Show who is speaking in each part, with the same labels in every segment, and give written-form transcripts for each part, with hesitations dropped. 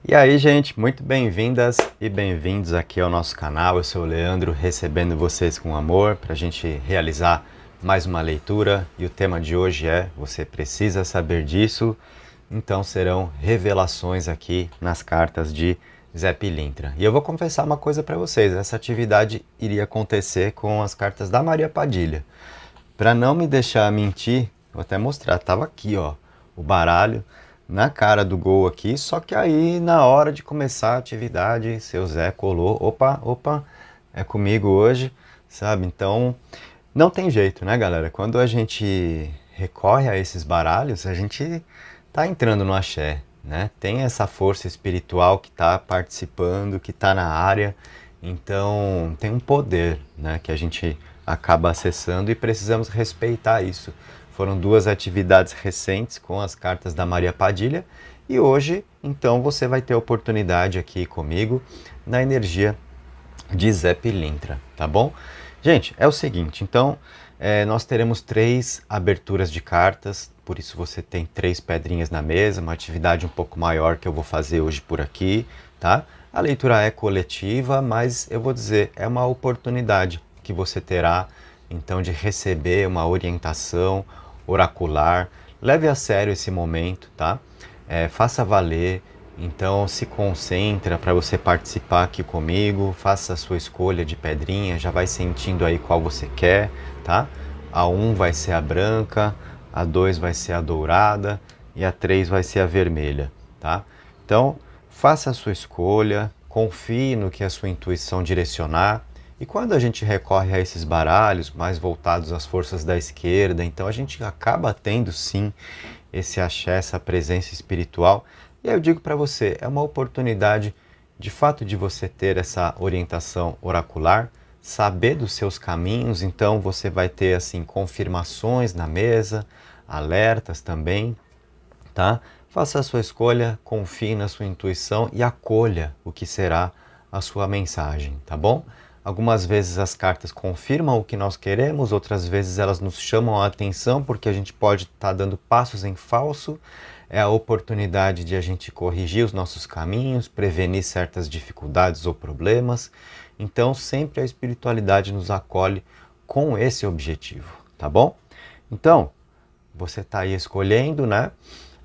Speaker 1: E aí, gente, muito bem-vindas e bem-vindos aqui ao nosso canal. Eu sou o Leandro, recebendo vocês com amor para a gente realizar mais uma leitura. E o tema de hoje é Você Precisa Saber Disso. Então serão revelações aqui nas cartas de Zé Pilintra. E eu vou confessar uma coisa para vocês, essa atividade iria acontecer com as cartas da Maria Padilha. Para não me deixar mentir, vou até mostrar, tava aqui ó, o baralho na cara do gol aqui, só que aí na hora de começar a atividade, seu Zé colou, opa, é comigo hoje, sabe? Então não tem jeito, né, galera? Quando a gente recorre a esses baralhos, a gente tá entrando no axé, né? Tem essa força espiritual que tá participando, que tá na área, então tem um poder, né, que a gente acaba acessando e precisamos respeitar isso. Foram duas atividades recentes com as cartas da Maria Padilha e hoje, então, você vai ter a oportunidade aqui comigo na energia de Zé Pilintra, tá bom? Gente, é o seguinte, então, nós teremos 3 aberturas de cartas, por isso você tem 3 pedrinhas na mesa, uma atividade um pouco maior que eu vou fazer hoje por aqui, tá? A leitura é coletiva, mas eu vou dizer, é uma oportunidade que você terá, então, de receber uma orientação oracular. Leve a sério esse momento, tá? Faça valer, então se concentra para você participar aqui comigo, faça a sua escolha de pedrinha, já vai sentindo aí qual você quer, tá? A 1 vai ser a branca, a 2 vai ser a dourada e a 3 vai ser a vermelha, tá? Então, faça a sua escolha, confie no que a sua intuição direcionar. E quando a gente recorre a esses baralhos mais voltados às forças da esquerda, então a gente acaba tendo sim esse axé, essa presença espiritual. E aí eu digo para você, é uma oportunidade de fato de você ter essa orientação oracular, saber dos seus caminhos, então você vai ter assim confirmações na mesa, alertas também, tá? Faça a sua escolha, confie na sua intuição e acolha o que será a sua mensagem, tá bom? Algumas vezes as cartas confirmam o que nós queremos, outras vezes elas nos chamam a atenção porque a gente pode estar dando passos em falso. É a oportunidade de a gente corrigir os nossos caminhos, prevenir certas dificuldades ou problemas. Então sempre a espiritualidade nos acolhe com esse objetivo, tá bom? Então, você está aí escolhendo, né?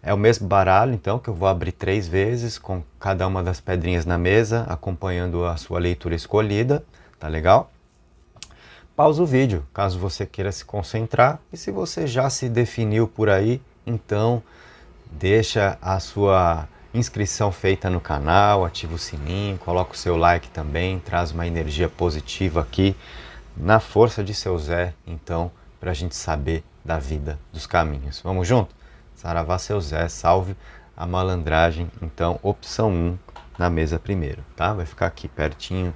Speaker 1: É o mesmo baralho, então, que eu vou abrir 3 vezes, com cada uma das pedrinhas na mesa, acompanhando a sua leitura escolhida. Tá legal? Pausa o vídeo, caso você queira se concentrar. E se você já se definiu por aí, então deixa a sua inscrição feita no canal, ativa o sininho, coloca o seu like também, traz uma energia positiva aqui na força de seu Zé, então, para a gente saber da vida, dos caminhos. Vamos junto? Saravá seu Zé, salve a malandragem. Então, opção 1 na mesa primeiro, tá? Vai ficar aqui pertinho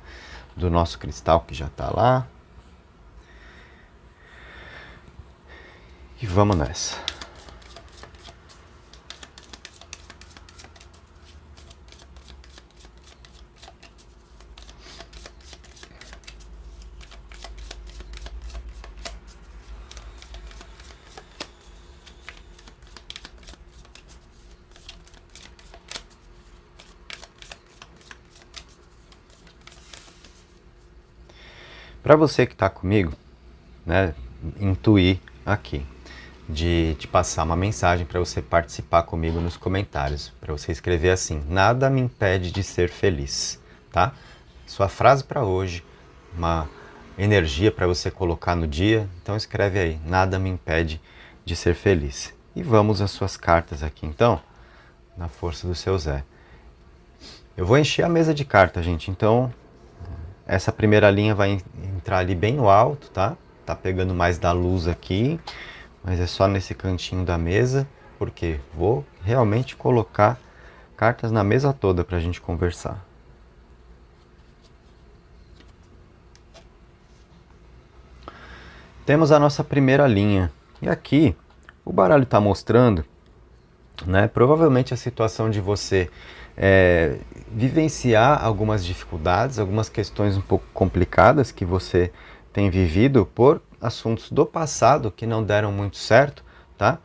Speaker 1: do nosso cristal que já está lá. E vamos nessa. Para você que está comigo, né, intuir aqui de te passar uma mensagem para você participar comigo nos comentários, para você escrever assim: nada me impede de ser feliz, tá? Sua frase para hoje, uma energia para você colocar no dia, então escreve aí: nada me impede de ser feliz. E vamos às suas cartas aqui então, na força do seu Zé. Eu vou encher a mesa de cartas, gente, então essa primeira linha vai entrar ali bem no alto, tá? Tá pegando mais da luz aqui, mas é só nesse cantinho da mesa, porque vou realmente colocar cartas na mesa toda pra gente conversar. Temos a nossa primeira linha. E aqui, o baralho tá mostrando, né? Provavelmente a situação de você vivenciar algumas dificuldades, algumas questões um pouco complicadas que você tem vivido por assuntos do passado que não deram muito certo, tá?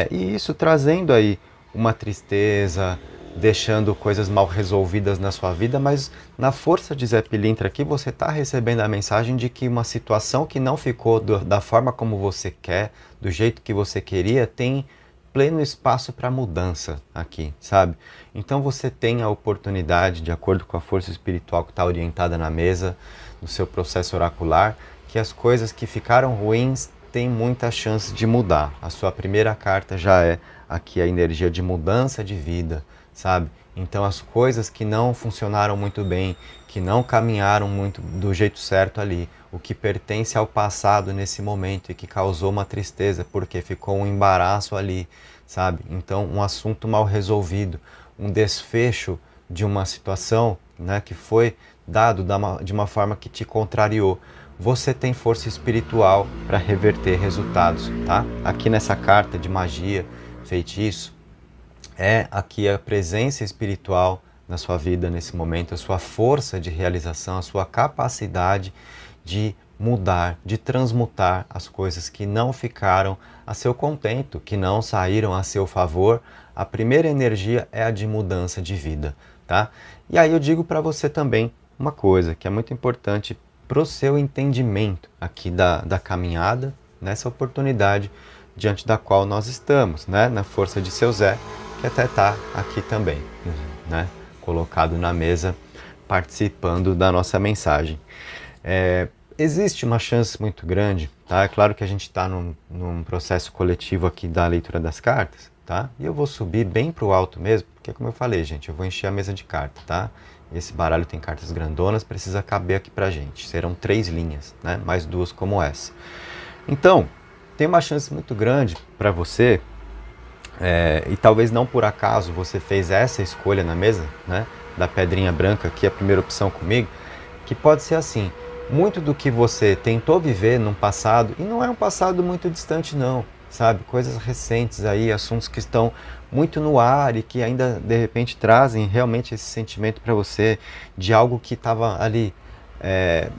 Speaker 1: E isso trazendo aí uma tristeza, deixando coisas mal resolvidas na sua vida, mas na força de Zé Pilintra aqui você está recebendo a mensagem de que uma situação que não ficou da forma como você quer, do jeito que você queria, tem pleno espaço para mudança aqui, sabe? Então você tem a oportunidade, de acordo com a força espiritual que está orientada na mesa, no seu processo oracular, que as coisas que ficaram ruins têm muita chance de mudar. A sua primeira carta já é aqui a energia de mudança de vida, sabe? Então as coisas que não funcionaram muito bem, que não caminharam muito do jeito certo ali, o que pertence ao passado nesse momento e que causou uma tristeza porque ficou um embaraço ali, sabe? Então um assunto mal resolvido, um desfecho de uma situação, né, que foi dado de uma forma que te contrariou. Você tem força espiritual para reverter resultados, tá? Aqui nessa carta de magia, feitiço, é aqui a presença espiritual na sua vida nesse momento, a sua força de realização, a sua capacidade de mudar, de transmutar as coisas que não ficaram a seu contento, que não saíram a seu favor. A primeira energia é a de mudança de vida, tá? E aí eu digo para você também uma coisa que é muito importante para o seu entendimento aqui da caminhada, nessa oportunidade diante da qual nós estamos, né? Na força de seu Zé, que até está aqui também, né? Colocado na mesa, participando da nossa mensagem. Existe uma chance muito grande, tá? É claro que a gente está num processo coletivo aqui da leitura das cartas, tá? E eu vou subir bem para o alto mesmo, porque como eu falei, gente, eu vou encher a mesa de cartas, tá? Esse baralho tem cartas grandonas, precisa caber aqui pra gente. Serão 3 linhas, né? Mais 2 como essa. Então, tem uma chance muito grande para você, e talvez não por acaso você fez essa escolha na mesa, né? Da pedrinha branca aqui, a primeira opção comigo, que pode ser assim. Muito do que você tentou viver num passado, e não é um passado muito distante não, sabe? Coisas recentes aí, assuntos que estão muito no ar e que ainda de repente trazem realmente esse sentimento para você de algo que estava ali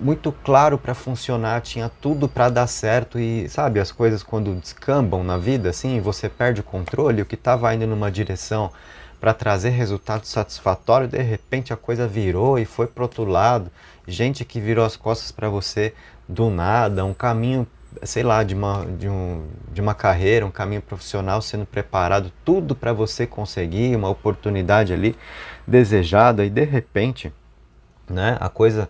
Speaker 1: muito claro para funcionar, tinha tudo para dar certo e sabe, as coisas quando descambam na vida assim, você perde o controle, o que estava indo numa direção para trazer resultado satisfatório, de repente a coisa virou e foi para outro lado, gente que virou as costas para você do nada, um caminho, sei lá, de uma carreira, um caminho profissional sendo preparado, tudo para você conseguir, uma oportunidade ali desejada e de repente, né, a coisa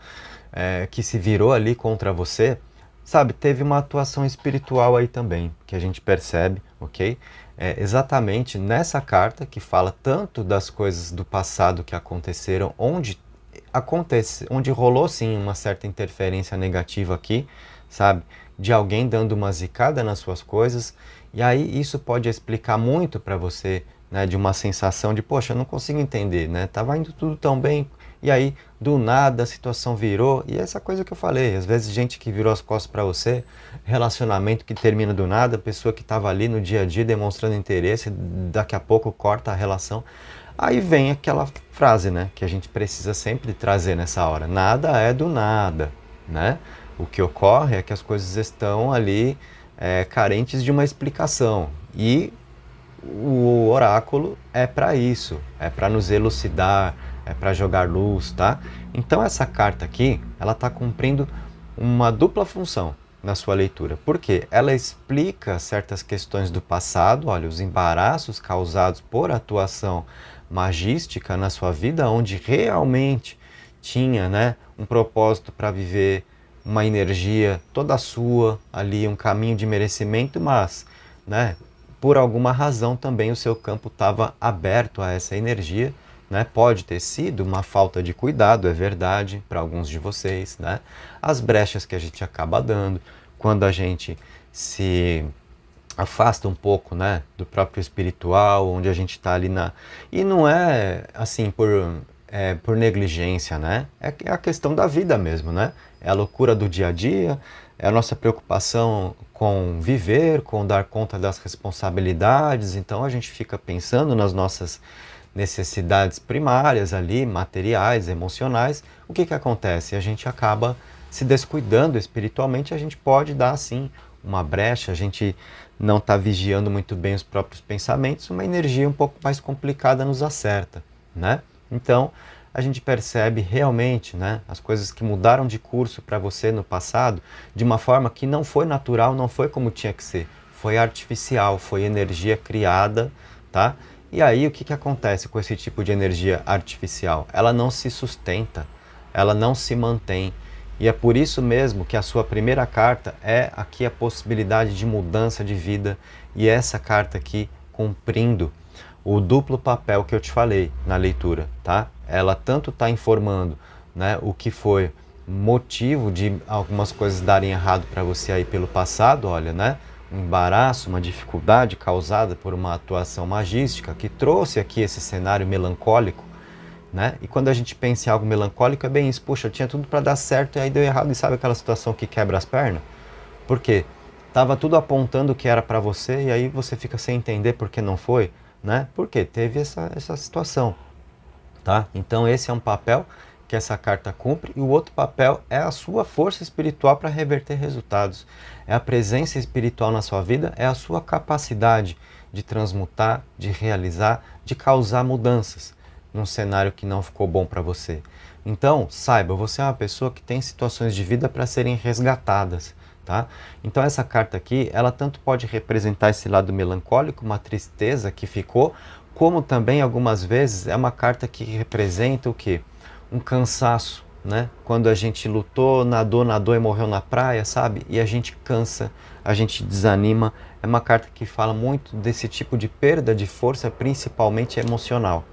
Speaker 1: que se virou ali contra você, sabe, teve uma atuação espiritual aí também, que a gente percebe, ok? Exatamente nessa carta que fala tanto das coisas do passado que aconteceram, onde rolou sim uma certa interferência negativa aqui, sabe? De alguém dando uma zicada nas suas coisas, e aí isso pode explicar muito para você, né, de uma sensação de, poxa, eu não consigo entender, né? Tava indo tudo tão bem, e aí do nada a situação virou, e essa coisa que eu falei, às vezes gente que virou as costas para você, relacionamento que termina do nada, pessoa que estava ali no dia a dia demonstrando interesse, daqui a pouco corta a relação. Aí vem aquela frase, né, que a gente precisa sempre trazer nessa hora, nada é do nada, né? O que ocorre é que as coisas estão ali carentes de uma explicação, e o oráculo é para isso, é para nos elucidar, é para jogar luz, tá? Então essa carta aqui, ela está cumprindo uma dupla função na sua leitura. Por quê? Ela explica certas questões do passado, olha, os embaraços causados por atuação magística na sua vida, onde realmente tinha, né, um propósito para viver, uma energia toda sua ali, um caminho de merecimento, mas, né, por alguma razão também o seu campo estava aberto a essa energia, né? Pode ter sido uma falta de cuidado, é verdade, para alguns de vocês, né? As brechas que a gente acaba dando, quando a gente se afasta um pouco, né, do próprio espiritual, onde a gente está ali na... E não é assim por negligência, né? É a questão da vida mesmo, né? É a loucura do dia a dia, é a nossa preocupação com viver, com dar conta das responsabilidades, então a gente fica pensando nas nossas necessidades primárias ali, materiais, emocionais. O que acontece? A gente acaba se descuidando espiritualmente, a gente pode dar sim uma brecha, a gente não está vigiando muito bem os próprios pensamentos, uma energia um pouco mais complicada nos acerta, né? Então, a gente percebe realmente, né, as coisas que mudaram de curso para você no passado, de uma forma que não foi natural, não foi como tinha que ser. Foi artificial, foi energia criada, tá? E aí o que que acontece com esse tipo de energia artificial? Ela não se sustenta, ela não se mantém. E é por isso mesmo que a sua primeira carta é aqui a possibilidade de mudança de vida, e essa carta aqui cumprindo o duplo papel que eu te falei na leitura, tá? Ela tanto está informando, né, o que foi motivo de algumas coisas darem errado para você aí pelo passado, olha, né? Um embaraço, uma dificuldade causada por uma atuação magística que trouxe aqui esse cenário melancólico, né? E quando a gente pensa em algo melancólico é bem isso, puxa, tinha tudo para dar certo e aí deu errado, e sabe aquela situação que quebra as pernas? Por quê? Tava tudo apontando que era para você e aí você fica sem entender por que não foi, né? Porque teve essa situação, tá? Então esse é um papel que essa carta cumpre, e o outro papel é a sua força espiritual para reverter resultados. É a presença espiritual na sua vida, é a sua capacidade de transmutar, de realizar, de causar mudanças num cenário que não ficou bom para você. Então, saiba, você é uma pessoa que tem situações de vida para serem resgatadas, tá? Então essa carta aqui, ela tanto pode representar esse lado melancólico, uma tristeza que ficou, como também algumas vezes é uma carta que representa o quê? Um cansaço, né? Quando a gente lutou, nadou e morreu na praia, sabe? E a gente cansa, a gente desanima. É uma carta que fala muito desse tipo de perda de força, principalmente emocional.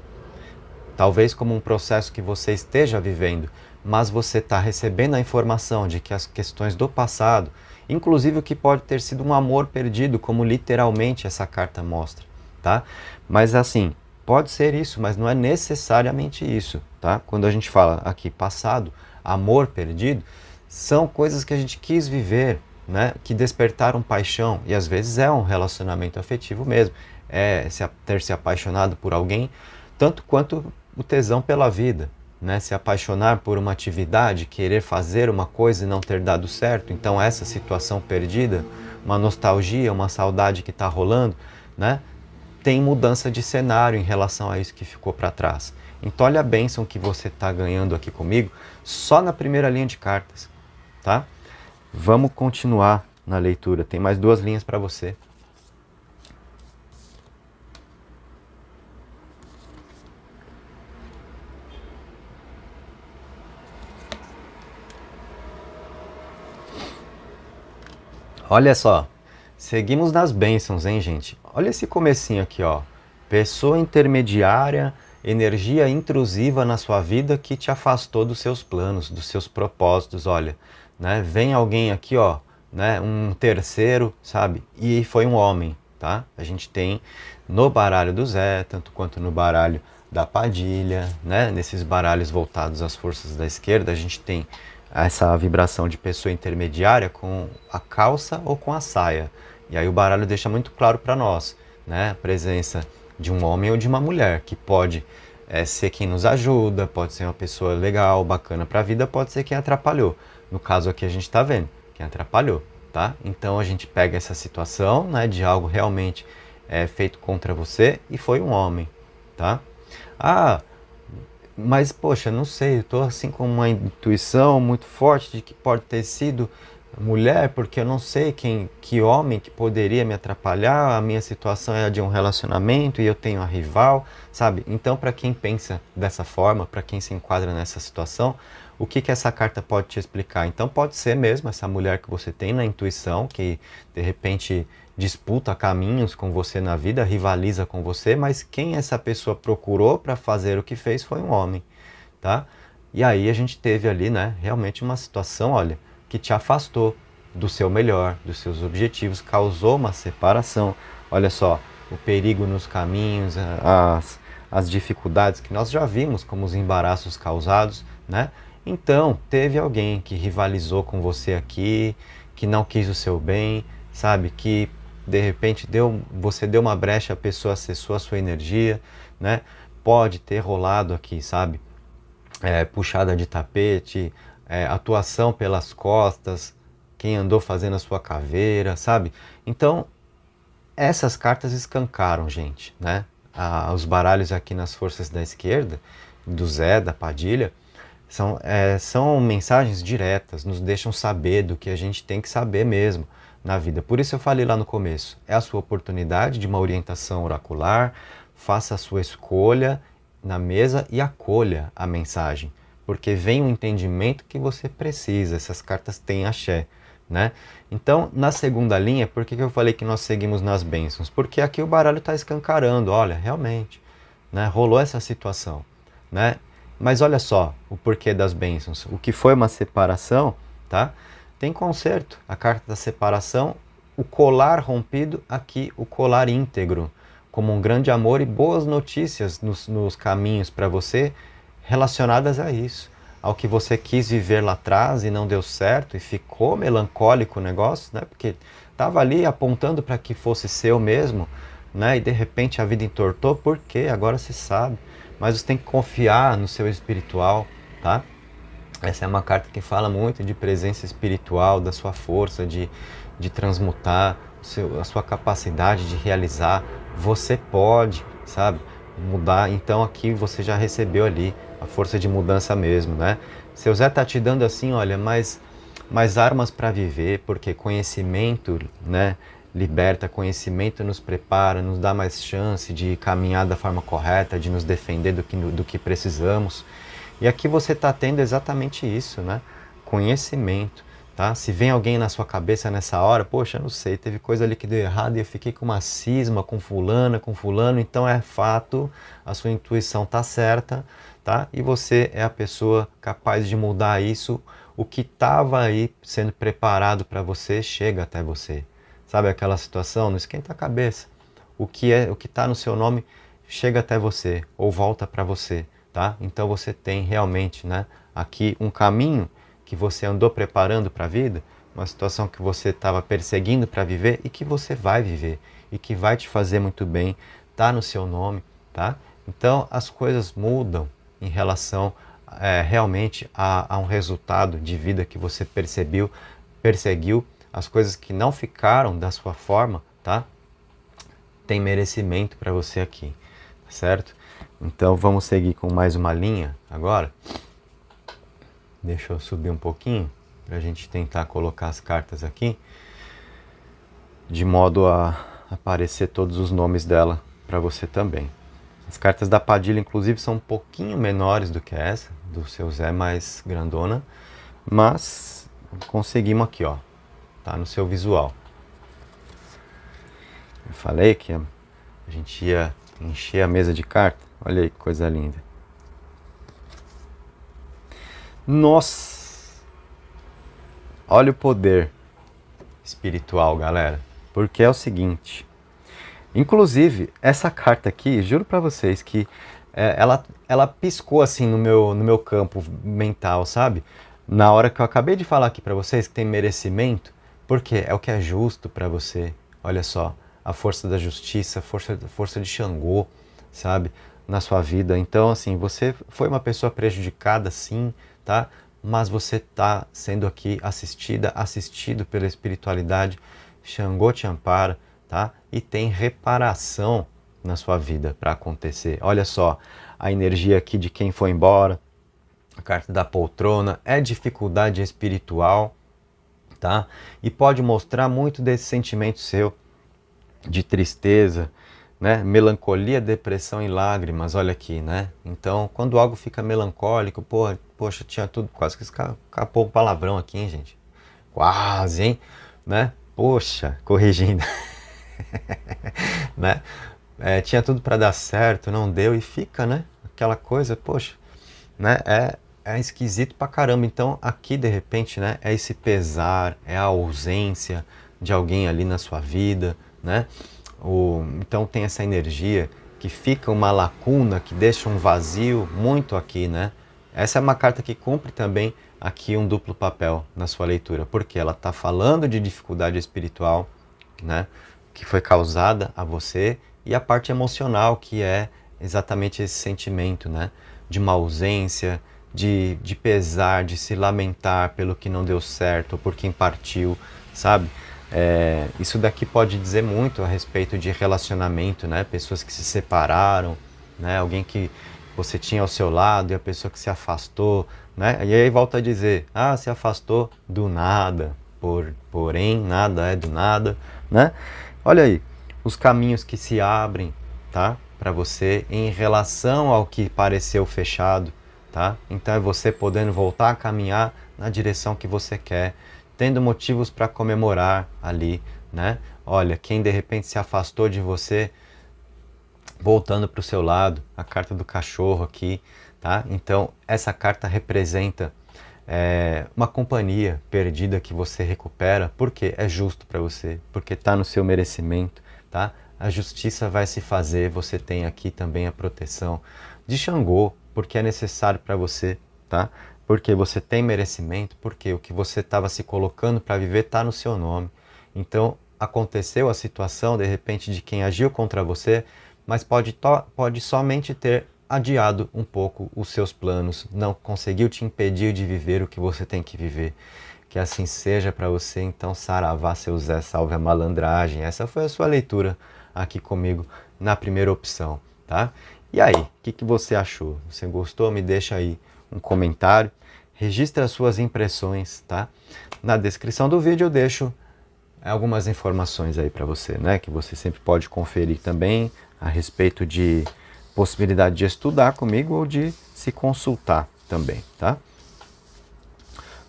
Speaker 1: Talvez como um processo que você esteja vivendo, mas você está recebendo a informação de que as questões do passado, inclusive o que pode ter sido um amor perdido, como literalmente essa carta mostra, tá? Mas assim, pode ser isso, mas não é necessariamente isso, tá? Quando a gente fala aqui passado, amor perdido, são coisas que a gente quis viver, né? Que despertaram paixão, e às vezes é um relacionamento afetivo mesmo, é ter se apaixonado por alguém, tanto quanto o tesão pela vida, né? Se apaixonar por uma atividade, querer fazer uma coisa e não ter dado certo. Então essa situação perdida, uma nostalgia, uma saudade que está rolando, né? Tem mudança de cenário em relação a isso que ficou para trás. Então olha a bênção que você está ganhando aqui comigo, só na primeira linha de cartas, tá? Vamos continuar na leitura, tem mais 2 linhas para você. Olha só, seguimos nas bênçãos, hein, gente? Olha esse comecinho aqui, ó. Pessoa intermediária, energia intrusiva na sua vida que te afastou dos seus planos, dos seus propósitos, olha, né? Vem alguém aqui, ó, né? Um terceiro, sabe? E foi um homem, tá? A gente tem no baralho do Zé, tanto quanto no baralho da Padilha, né? Nesses baralhos voltados às forças da esquerda, a gente tem essa vibração de pessoa intermediária com a calça ou com a saia. E aí o baralho deixa muito claro para nós, né? A presença de um homem ou de uma mulher, que pode ser quem nos ajuda, pode ser uma pessoa legal, bacana para a vida, pode ser quem atrapalhou. No caso aqui a gente está vendo, quem atrapalhou, tá? Então a gente pega essa situação, né, de algo realmente feito contra você e foi um homem, tá? Ah, mas, poxa, não sei, eu tô assim com uma intuição muito forte de que pode ter sido mulher, porque eu não sei que homem que poderia me atrapalhar, a minha situação é a de um relacionamento e eu tenho a rival, sabe? Então, para quem pensa dessa forma, para quem se enquadra nessa situação, o que essa carta pode te explicar? Então, pode ser mesmo essa mulher que você tem na intuição, que de repente disputa caminhos com você na vida, rivaliza com você, mas quem essa pessoa procurou para fazer o que fez foi um homem, tá? E aí a gente teve ali, né, realmente uma situação, olha, que te afastou do seu melhor, dos seus objetivos, causou uma separação. Olha só, o perigo nos caminhos, as dificuldades que nós já vimos como os embaraços causados, né? Então, teve alguém que rivalizou com você aqui, que não quis o seu bem, sabe? Que de repente você deu uma brecha, a pessoa acessou a sua energia, né? Pode ter rolado aqui, sabe? Puxada de tapete, atuação pelas costas, quem andou fazendo a sua caveira, sabe? Então, essas cartas escancaram, gente, né? os baralhos aqui nas forças da esquerda, do Zé, da Padilha, são mensagens diretas, nos deixam saber do que a gente tem que saber mesmo na vida. Por isso eu falei lá no começo, é a sua oportunidade de uma orientação oracular, faça a sua escolha na mesa e acolha a mensagem, porque vem o entendimento que você precisa, essas cartas têm axé, né? Então, na segunda linha, por que eu falei que nós seguimos nas bênçãos? Porque aqui o baralho está escancarando, olha, realmente, né, rolou essa situação, né? Mas olha só o porquê das bênçãos. O que foi uma separação, tá? Tem conserto. A carta da separação, o colar rompido, aqui o colar íntegro, como um grande amor e boas notícias nos caminhos para você relacionadas a isso, ao que você quis viver lá atrás e não deu certo e ficou melancólico o negócio, né? Porque estava ali apontando para que fosse seu mesmo, né? E de repente a vida entortou, por quê? Agora você sabe. Mas você tem que confiar no seu espiritual, tá? Essa é uma carta que fala muito de presença espiritual, da sua força de transmutar, a sua capacidade de realizar. Você pode, sabe, mudar. Então aqui você já recebeu ali a força de mudança mesmo, né? Seu Zé tá te dando assim, olha, mais armas para viver, porque conhecimento, né, liberta, conhecimento nos prepara, nos dá mais chance de caminhar da forma correta, de nos defender do que precisamos. E aqui você está tendo exatamente isso, né? Conhecimento, tá? Se vem alguém na sua cabeça nessa hora, poxa, não sei, teve coisa ali que deu errado e eu fiquei com uma cisma com fulana, com fulano, então é fato, a sua intuição tá certa, tá? E você é a pessoa capaz de mudar isso, o que estava aí sendo preparado para você chega até você. Sabe aquela situação? Não esquenta a cabeça. O que está no seu nome chega até você ou volta para você, tá? Então você tem realmente, né, aqui um caminho que você andou preparando para a vida, uma situação que você estava perseguindo para viver e que você vai viver e que vai te fazer muito bem, tá no seu nome, tá? Então as coisas mudam em relação realmente a um resultado de vida que você perseguiu, as coisas que não ficaram da sua forma, tá? Tem merecimento para você aqui, certo? Então vamos seguir com mais uma linha agora. Deixa eu subir um pouquinho para a gente tentar colocar as cartas aqui, de modo a aparecer todos os nomes dela para você também. As cartas da Padilha, inclusive, são um pouquinho menores do que essa, do seu Zé mais grandona, mas conseguimos aqui, ó. Tá no seu visual. Eu falei que a gente ia encher a mesa de cartas. Olha aí que coisa linda. Nossa! Olha o poder espiritual, galera. Porque é o seguinte. Inclusive, essa carta aqui, juro pra vocês que ela piscou assim no meu campo mental, sabe? Na hora que eu acabei de falar aqui pra vocês que tem merecimento, porque é o que é justo para você. Olha só, a força da justiça, a força de Xangô, sabe, na sua vida. Então, assim, você foi uma pessoa prejudicada, sim, tá? Mas você está sendo aqui assistido pela espiritualidade. Xangô te ampara, tá? E tem reparação na sua vida para acontecer. Olha só, a energia aqui de quem foi embora, a carta da poltrona, é dificuldade espiritual, tá? E pode mostrar muito desse sentimento seu de tristeza, né? Melancolia, depressão e lágrimas, olha aqui, né? Então, quando algo fica melancólico, poxa, tinha tudo, quase que escapou um palavrão aqui, hein, gente? Quase, hein? Né? Poxa, corrigindo. Né? Tinha tudo para dar certo, não deu e fica, né? Aquela coisa, poxa, né? É esquisito pra caramba. Então aqui de repente, né, é esse pesar, é a ausência de alguém ali na sua vida, né? Então tem essa energia que fica uma lacuna, que deixa um vazio muito aqui, né? Essa é uma carta que cumpre também aqui um duplo papel na sua leitura, porque ela está falando de dificuldade espiritual, né, que foi causada a você, e a parte emocional, que é exatamente esse sentimento, né, de uma ausência, de pesar, de se lamentar pelo que não deu certo, ou por quem partiu, sabe? Isso daqui pode dizer muito a respeito de relacionamento, né? Pessoas que se separaram, né? Alguém que você tinha ao seu lado e a pessoa que se afastou, né? E aí volta a dizer, se afastou do nada, porém nada é do nada, né? Olha aí, os caminhos que se abrem, tá? Para você em relação ao que pareceu fechado, tá? Então é você podendo voltar a caminhar na direção que você quer, tendo motivos para comemorar ali, né? Olha, quem de repente se afastou de você, voltando para o seu lado, a carta do cachorro aqui, tá? Então essa carta representa uma companhia perdida que você recupera, porque é justo para você, porque está no seu merecimento, tá? A justiça vai se fazer, você tem aqui também a proteção de Xangô, porque é necessário para você, tá? Porque você tem merecimento, porque o que você estava se colocando para viver está no seu nome. Então aconteceu a situação, de repente, de quem agiu contra você, mas pode somente ter adiado um pouco os seus planos, não conseguiu te impedir de viver o que você tem que viver. Que assim seja para você, então, saravá, seu Zé, salve a malandragem. Essa foi a sua leitura aqui comigo na primeira opção, tá? E aí, o que você achou? Você gostou? Me deixa aí um comentário, registra as suas impressões, tá? Na descrição do vídeo eu deixo algumas informações aí para você, né? Que você sempre pode conferir também a respeito de possibilidade de estudar comigo ou de se consultar também, tá?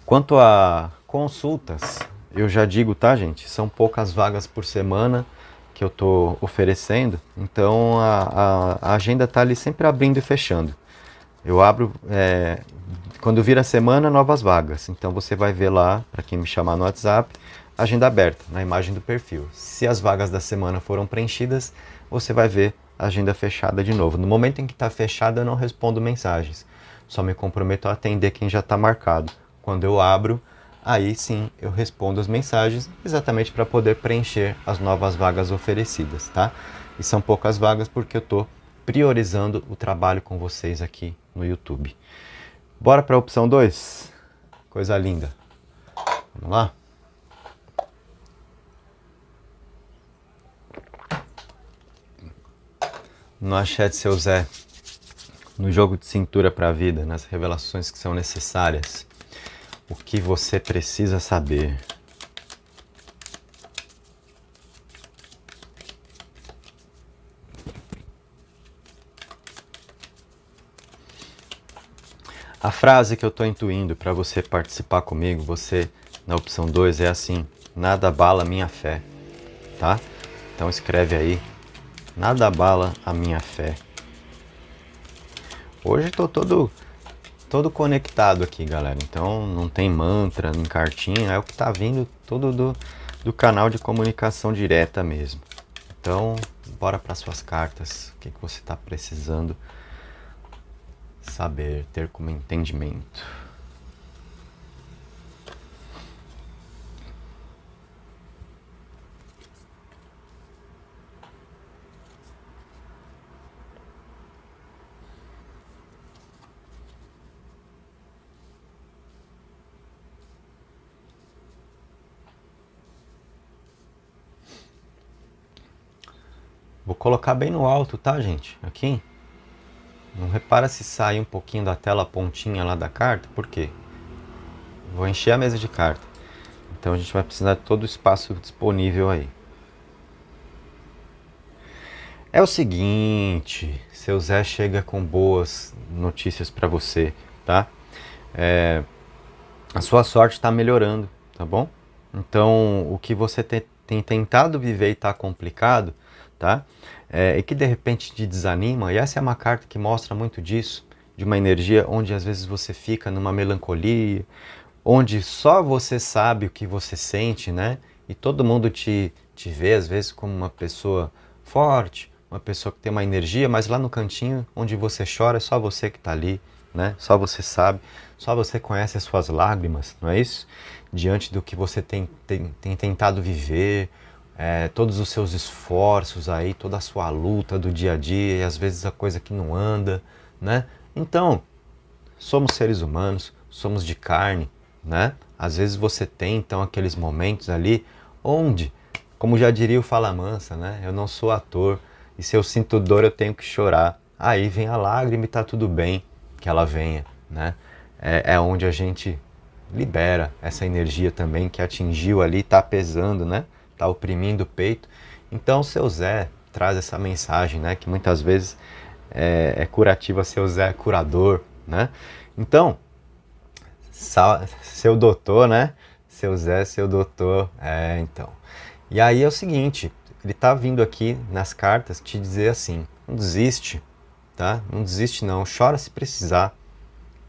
Speaker 1: Quanto a consultas, eu já digo, tá, gente? São poucas vagas por semana que eu tô oferecendo, então a agenda tá ali sempre abrindo e fechando. Eu abro, quando vira semana, novas vagas. Então você vai ver lá, para quem me chamar no WhatsApp, agenda aberta, na imagem do perfil. Se as vagas da semana foram preenchidas, você vai ver a agenda fechada de novo. No momento em que está fechada, eu não respondo mensagens. Só me comprometo a atender quem já está marcado. Quando eu abro, aí sim eu respondo as mensagens, exatamente para poder preencher as novas vagas oferecidas, tá? E são poucas vagas porque eu estou priorizando o trabalho com vocês aqui no YouTube. Bora para a opção 2? Coisa linda. Vamos lá? No axé de seu Zé, no jogo de cintura para a vida, nas revelações que são necessárias, o que você precisa saber. A frase que eu estou intuindo para você participar comigo, você na opção 2 é assim: nada abala minha fé, tá? Então escreve aí, nada abala a minha fé. Hoje estou todo conectado aqui, galera. Então não tem mantra, nem cartinha, é o que está vindo todo do canal de comunicação direta mesmo. Então, bora para suas cartas. O que você está precisando saber, ter como entendimento. Vou colocar bem no alto, tá, gente? Aqui. Não repara se sai um pouquinho da tela a pontinha lá da carta, por quê? Vou encher a mesa de carta. Então a gente vai precisar de todo o espaço disponível aí. É o seguinte, seu Zé chega com boas notícias para você, tá? A sua sorte está melhorando, tá bom? Então o que você tem tentado viver e está complicado, tá? E que de repente te desanima, e essa é uma carta que mostra muito disso, de uma energia onde às vezes você fica numa melancolia, onde só você sabe o que você sente, né? E todo mundo te vê às vezes como uma pessoa forte, uma pessoa que tem uma energia, mas lá no cantinho onde você chora é só você que está ali, né? Só você sabe, só você conhece as suas lágrimas, não é isso? Diante do que você tem tentado viver, todos os seus esforços aí, toda a sua luta do dia a dia, e às vezes a coisa que não anda, né? Então, somos seres humanos, somos de carne, né? Às vezes você tem então aqueles momentos ali Onde? Como já diria o Fala Mansa, né? Eu não sou ator, e se eu sinto dor eu tenho que chorar. Aí vem a lágrima e tá tudo bem que ela venha, né? É onde a gente libera essa energia também que atingiu ali, tá pesando, né? Tá oprimindo o peito. Então, seu Zé traz essa mensagem, né? Que muitas vezes é curativa, seu Zé é curador, né? Então, seu doutor, né? Seu Zé, seu doutor, então. E aí é o seguinte, ele tá vindo aqui nas cartas te dizer assim, não desiste, tá? Não desiste não, chora se precisar,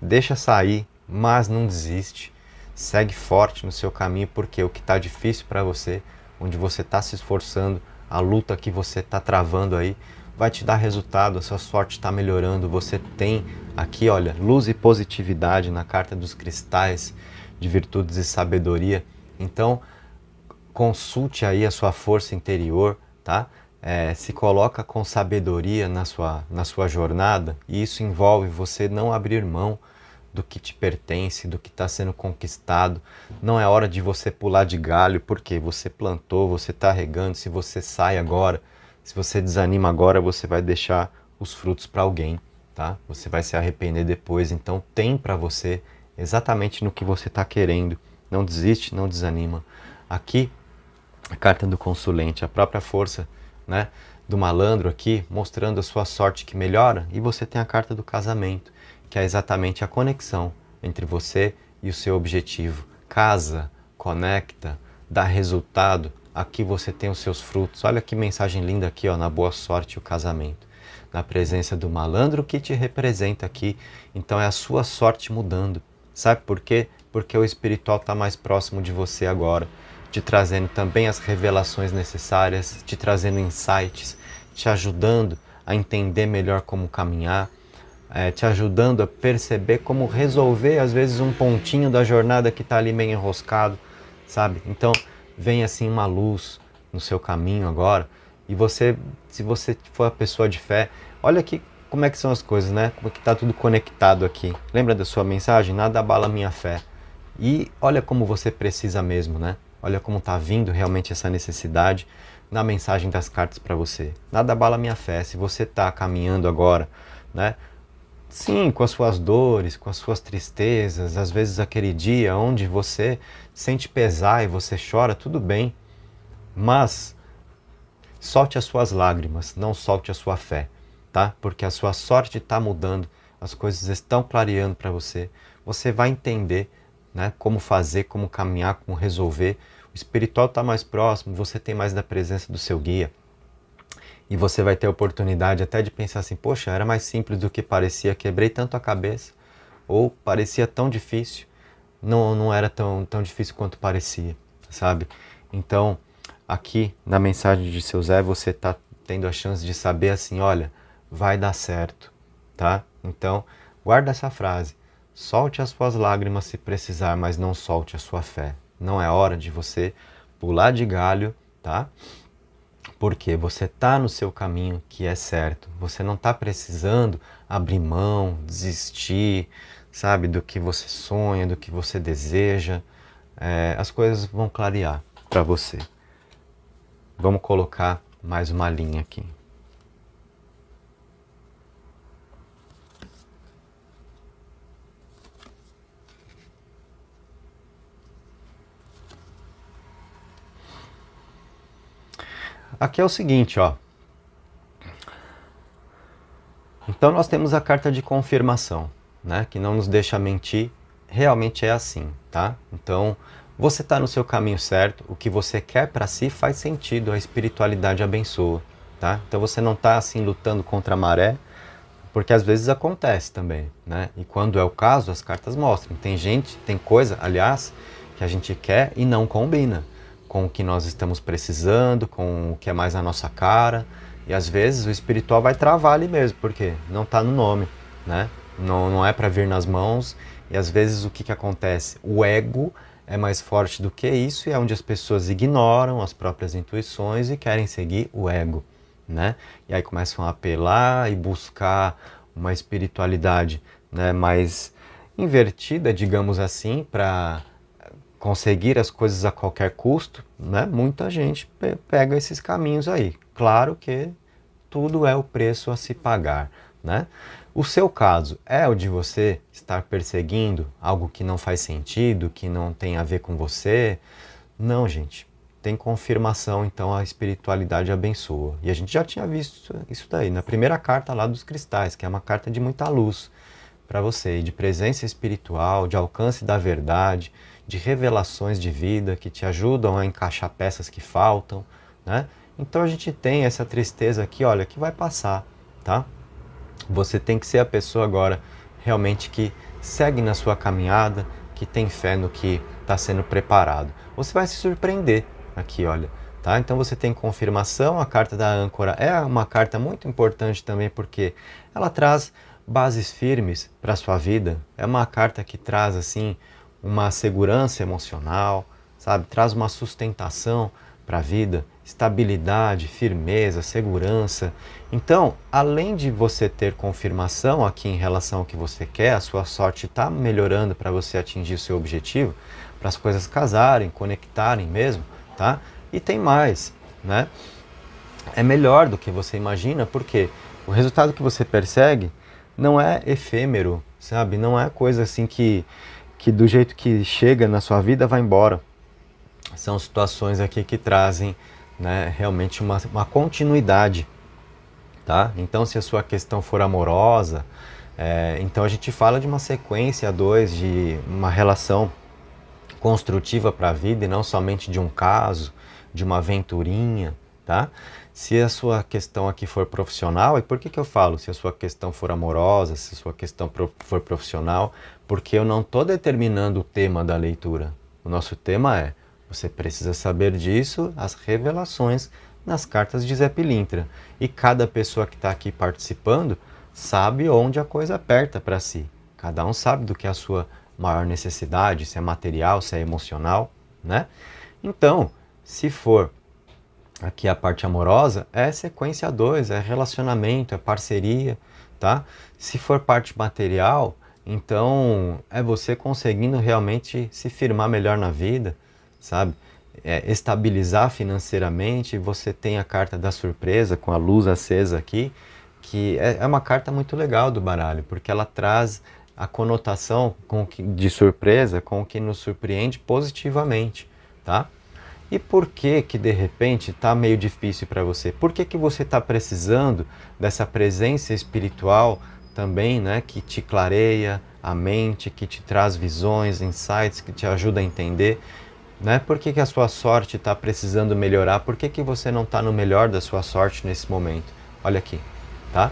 Speaker 1: deixa sair, mas não desiste. Segue forte no seu caminho, porque o que está difícil para você, onde você está se esforçando, a luta que você está travando aí, vai te dar resultado, a sua sorte está melhorando. Você tem aqui, olha, luz e positividade na carta dos cristais de virtudes e sabedoria. Então, consulte aí a sua força interior, tá? Se coloca com sabedoria na sua jornada, e isso envolve você não abrir mão do que te pertence, do que está sendo conquistado. Não é hora de você pular de galho, porque você plantou, você está regando. Se você sai agora, se você desanima agora, você vai deixar os frutos para alguém, tá? Você vai se arrepender depois. Então tem para você exatamente no que você está querendo. Não desiste, não desanima. Aqui, a carta do consulente, a própria força, né, do malandro aqui, mostrando a sua sorte que melhora. E você tem a carta do casamento, que é exatamente a conexão entre você e o seu objetivo. Casa, conecta, dá resultado, aqui você tem os seus frutos. Olha que mensagem linda aqui, ó, na boa sorte o casamento. Na presença do malandro que te representa aqui, então é a sua sorte mudando. Sabe por quê? Porque o espiritual está mais próximo de você agora, te trazendo também as revelações necessárias, te trazendo insights, te ajudando a entender melhor como caminhar, te ajudando a perceber como resolver, às vezes, um pontinho da jornada que está ali meio enroscado, sabe? Então, vem assim uma luz no seu caminho agora, e você, se você for a pessoa de fé, olha aqui como é que são as coisas, né? Como é que está tudo conectado aqui. Lembra da sua mensagem? Nada abala minha fé. E olha como você precisa mesmo, né? Olha como está vindo realmente essa necessidade na mensagem das cartas para você. Nada abala minha fé. Se você está caminhando agora, né? Sim, com as suas dores, com as suas tristezas, às vezes aquele dia onde você sente pesar e você chora, tudo bem, mas solte as suas lágrimas, não solte a sua fé, tá? Porque a sua sorte está mudando, as coisas estão clareando para você, você vai entender, né, como fazer, como caminhar, como resolver. O espiritual está mais próximo, você tem mais da presença do seu guia. E você vai ter a oportunidade até de pensar assim, poxa, era mais simples do que parecia, quebrei tanto a cabeça, ou parecia tão difícil, não era tão difícil quanto parecia, sabe? Então, aqui na mensagem de seu Zé, você está tendo a chance de saber assim, olha, vai dar certo, tá? Então, guarda essa frase, solte as suas lágrimas se precisar, mas não solte a sua fé. Não é hora de você pular de galho, tá? Porque você está no seu caminho que é certo. Você não está precisando abrir mão, desistir, sabe, do que você sonha, do que você deseja. As coisas vão clarear para você. Vamos colocar mais uma linha aqui. Aqui é o seguinte, ó. Então nós temos a carta de confirmação, né? Que não nos deixa mentir, realmente é assim, tá? Então você está no seu caminho certo, o que você quer para si faz sentido, a espiritualidade abençoa, tá? Então você não está assim lutando contra a maré, porque às vezes acontece também, né? E quando é o caso, as cartas mostram. Tem gente, tem coisa, aliás, que a gente quer e não combina com o que nós estamos precisando, com o que é mais a nossa cara. E às vezes o espiritual vai travar ali mesmo, porque não está no nome, né? Não é para vir nas mãos. E às vezes o que acontece? O ego é mais forte do que isso, e é onde as pessoas ignoram as próprias intuições e querem seguir o ego, né? E aí começam a apelar e buscar uma espiritualidade, né, mais invertida, digamos assim, para conseguir as coisas a qualquer custo, né? Muita gente pega esses caminhos aí. Claro que tudo é o preço a se pagar, né? O seu caso é o de você estar perseguindo algo que não faz sentido, que não tem a ver com você? Não, gente. Tem confirmação, então a espiritualidade abençoa. E a gente já tinha visto isso daí na primeira carta lá dos cristais, que é uma carta de muita luz para você, de presença espiritual, de alcance da verdade, de revelações de vida que te ajudam a encaixar peças que faltam, né? Então a gente tem essa tristeza aqui, olha, que vai passar, tá? Você tem que ser a pessoa agora realmente que segue na sua caminhada, que tem fé no que está sendo preparado. Você vai se surpreender aqui, olha, tá? Então você tem confirmação, a carta da âncora é uma carta muito importante também porque ela traz bases firmes para a sua vida. É uma carta que traz assim uma segurança emocional, sabe? Traz uma sustentação para a vida, estabilidade, firmeza, segurança. Então, além de você ter confirmação aqui em relação ao que você quer, a sua sorte está melhorando para você atingir o seu objetivo, para as coisas casarem, conectarem mesmo, tá? E tem mais, né? É melhor do que você imagina, porque o resultado que você persegue não é efêmero, sabe? Não é coisa assim que do jeito que chega na sua vida vai embora. São situações aqui que trazem, né, realmente uma continuidade, tá? Então, se a sua questão for amorosa, então a gente fala de uma sequência a dois, de uma relação construtiva para a vida e não somente de um caso, de uma aventurinha, tá? Se a sua questão aqui for profissional, e por que eu falo se a sua questão for amorosa, se a sua questão for profissional? Porque eu não estou determinando o tema da leitura. O nosso tema é, você precisa saber disso, as revelações nas cartas de Zé Pilintra. E cada pessoa que está aqui participando sabe onde a coisa aperta para si. Cada um sabe do que é a sua maior necessidade, se é material, se é emocional, né? Então, se for aqui a parte amorosa, é sequência 2, é relacionamento, é parceria, tá? Se for parte material, então é você conseguindo realmente se firmar melhor na vida, sabe? Estabilizar financeiramente. Você tem a carta da surpresa com a luz acesa aqui, que é uma carta muito legal do baralho, porque ela traz a conotação de surpresa com o que nos surpreende positivamente, tá? E por que que de repente está meio difícil para você? Por que que você está precisando dessa presença espiritual também, né, que te clareia a mente, que te traz visões, insights, que te ajuda a entender, né? Por que que a sua sorte está precisando melhorar? Por que que você não está no melhor da sua sorte nesse momento? Olha aqui, tá?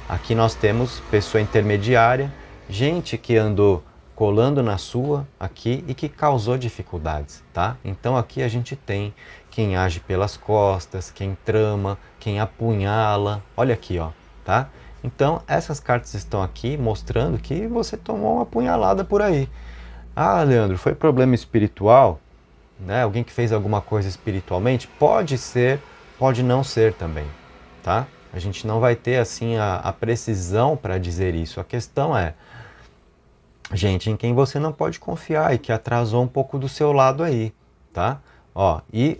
Speaker 1: Aqui nós temos pessoa intermediária, gente que andou colando na sua aqui e que causou dificuldades, tá? Então aqui a gente tem quem age pelas costas, quem trama, quem apunhala, olha aqui, ó, tá? Então essas cartas estão aqui mostrando que você tomou uma apunhalada por aí. Ah, Leandro, foi problema espiritual, né? Alguém que fez alguma coisa espiritualmente? Pode ser, pode não ser também, tá? A gente não vai ter assim a precisão para dizer isso. A questão é, gente em quem você não pode confiar e que atrasou um pouco do seu lado aí, tá? Ó, e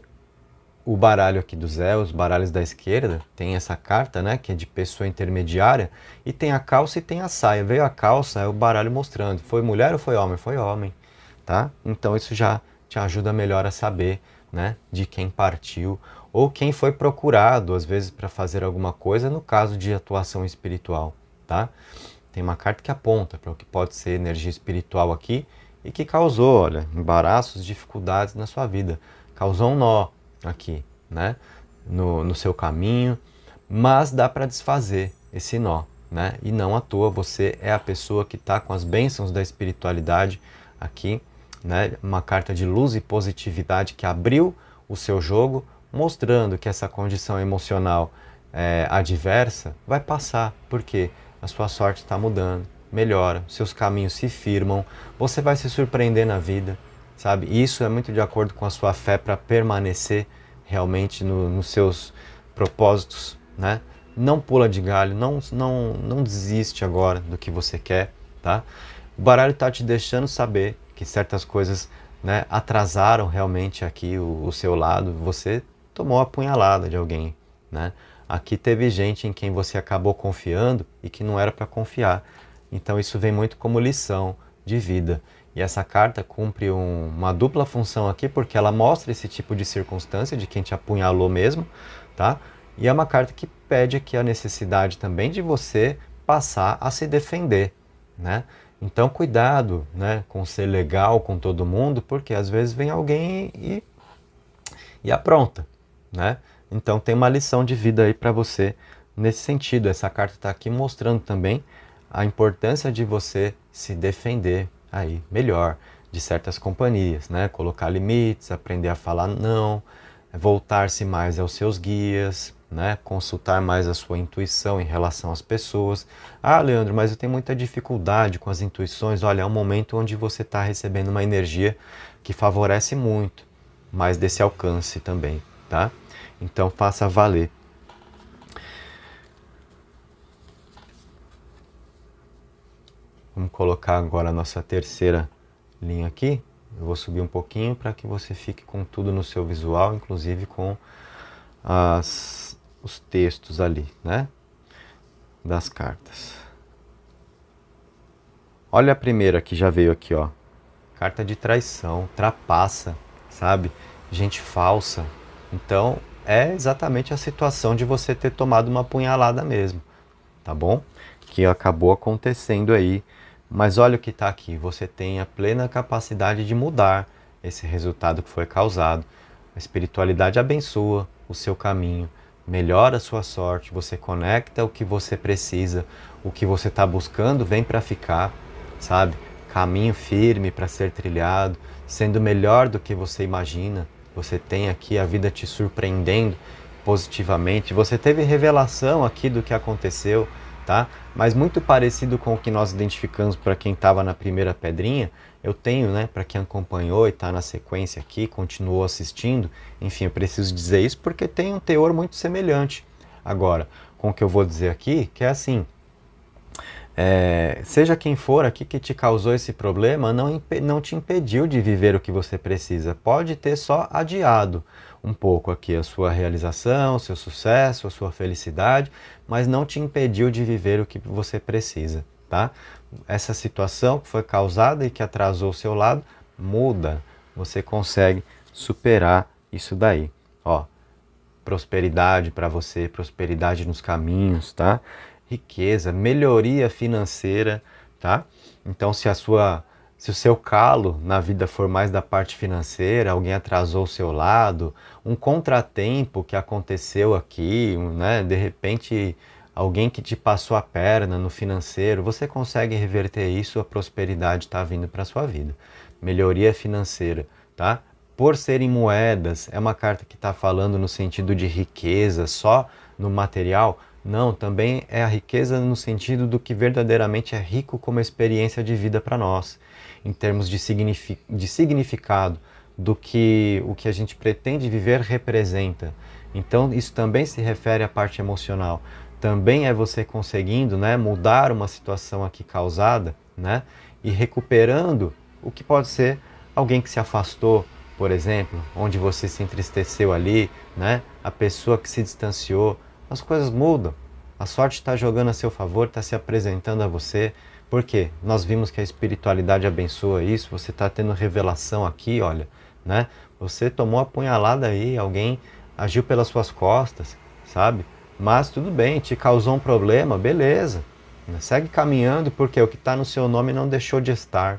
Speaker 1: o baralho aqui do Zé, os baralhos da esquerda, tem essa carta, né, que é de pessoa intermediária, e tem a calça e tem a saia. Veio a calça, é o baralho mostrando, foi mulher ou foi homem? Foi homem, tá? Então isso já te ajuda melhor a saber, né, de quem partiu, ou quem foi procurado, às vezes, para fazer alguma coisa, no caso de atuação espiritual, tá? Tem uma carta que aponta para o que pode ser energia espiritual aqui e que causou, olha, embaraços, dificuldades na sua vida. Causou um nó aqui, né? No seu caminho, mas dá para desfazer esse nó, né? E não à toa você é a pessoa que está com as bênçãos da espiritualidade aqui, né? Uma carta de luz e positividade que abriu o seu jogo, mostrando que essa condição emocional adversa vai passar. Por quê? A sua sorte está mudando, melhora, seus caminhos se firmam, você vai se surpreender na vida, sabe? E isso é muito de acordo com a sua fé para permanecer realmente nos seus propósitos, né? Não pula de galho, não desiste agora do que você quer, tá? O baralho está te deixando saber que certas coisas né, atrasaram realmente aqui o seu lado, você tomou a punhalada de alguém, né? Aqui teve gente em quem você acabou confiando e que não era para confiar. Então isso vem muito como lição de vida. E essa carta cumpre uma dupla função aqui, porque ela mostra esse tipo de circunstância de quem te apunhalou mesmo, tá? E é uma carta que pede aqui a necessidade também de você passar a se defender, né? Então cuidado, né, com ser legal com todo mundo, porque às vezes vem alguém e apronta, né? Então tem uma lição de vida aí para você nesse sentido. Essa carta está aqui mostrando também a importância de você se defender aí melhor de certas companhias, né? Colocar limites, aprender a falar não, voltar-se mais aos seus guias, né? Consultar mais a sua intuição em relação às pessoas. Ah, Leandro, mas eu tenho muita dificuldade com as intuições. Olha, é um momento onde você está recebendo uma energia que favorece muito, mais desse alcance também, tá? Então faça valer. Vamos colocar agora a nossa terceira linha aqui. Eu vou subir um pouquinho para que você fique com tudo no seu visual, inclusive com os textos ali, né? Das cartas. Olha a primeira que já veio aqui, ó. Carta de traição, trapaça, sabe? Gente falsa. Então, é exatamente a situação de você ter tomado uma punhalada mesmo, tá bom? Que acabou acontecendo aí. Mas olha o que está aqui, você tem a plena capacidade de mudar esse resultado que foi causado. A espiritualidade abençoa o seu caminho, melhora a sua sorte, você conecta o que você precisa, o que você está buscando vem para ficar, sabe? Caminho firme para ser trilhado, sendo melhor do que você imagina. Você tem aqui a vida te surpreendendo positivamente. Você teve revelação aqui do que aconteceu, tá? Mas muito parecido com o que nós identificamos para quem estava na primeira pedrinha, eu tenho, né, para quem acompanhou e está na sequência aqui, continuou assistindo, enfim, eu preciso dizer isso porque tem um teor muito semelhante. Agora, com o que eu vou dizer aqui, que é assim, seja quem for aqui que te causou esse problema, não te impediu de viver o que você precisa. Pode ter só adiado um pouco aqui a sua realização, o seu sucesso, a sua felicidade, mas não te impediu de viver o que você precisa, tá? Essa situação que foi causada e que atrasou o seu lado, muda. Você consegue superar isso daí. Ó, prosperidade para você, prosperidade nos caminhos, tá? Riqueza, melhoria financeira, tá? Então se o seu calo na vida for mais da parte financeira, alguém atrasou o seu lado, um contratempo que aconteceu aqui, né? De repente alguém que te passou a perna no financeiro, você consegue reverter isso, a prosperidade está vindo para sua vida. Melhoria financeira, tá? Por serem moedas, é uma carta que está falando no sentido de riqueza, só no material. Não, também é a riqueza no sentido do que verdadeiramente é rico como experiência de vida para nós, em termos de significado, do que o que a gente pretende viver representa. Então isso também se refere à parte emocional. Também é você conseguindo, né, mudar uma situação aqui causada, né, e recuperando o que pode ser alguém que se afastou, por exemplo, onde você se entristeceu ali, né, a pessoa que se distanciou. As coisas mudam, a sorte está jogando a seu favor, está se apresentando a você, porque nós vimos que a espiritualidade abençoa isso, você está tendo revelação aqui, olha, né? Você tomou a punhalada aí, alguém agiu pelas suas costas, sabe? Mas tudo bem, te causou um problema, beleza, segue caminhando, porque o que está no seu nome não deixou de estar,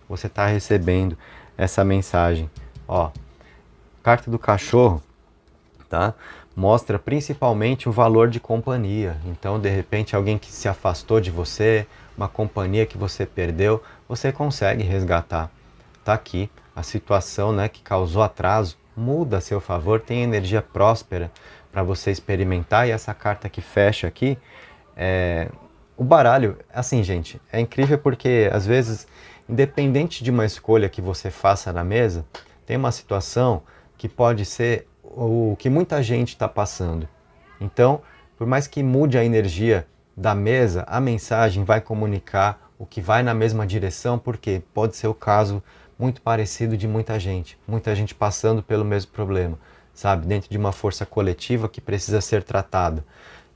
Speaker 1: você está recebendo essa mensagem. Ó, carta do cachorro, tá? Mostra principalmente o valor de companhia. Então, de repente, alguém que se afastou de você, uma companhia que você perdeu, você consegue resgatar. Tá aqui a situação, né, que causou atraso, muda a seu favor, tem energia próspera para você experimentar. E essa carta que fecha aqui, o baralho, assim, gente, é incrível porque às vezes, independente de uma escolha que você faça na mesa, tem uma situação que pode ser o que muita gente está passando. Então, por mais que mude a energia da mesa, a mensagem vai comunicar o que vai na mesma direção, porque pode ser o caso muito parecido de muita gente passando pelo mesmo problema, sabe? Dentro de uma força coletiva que precisa ser tratada.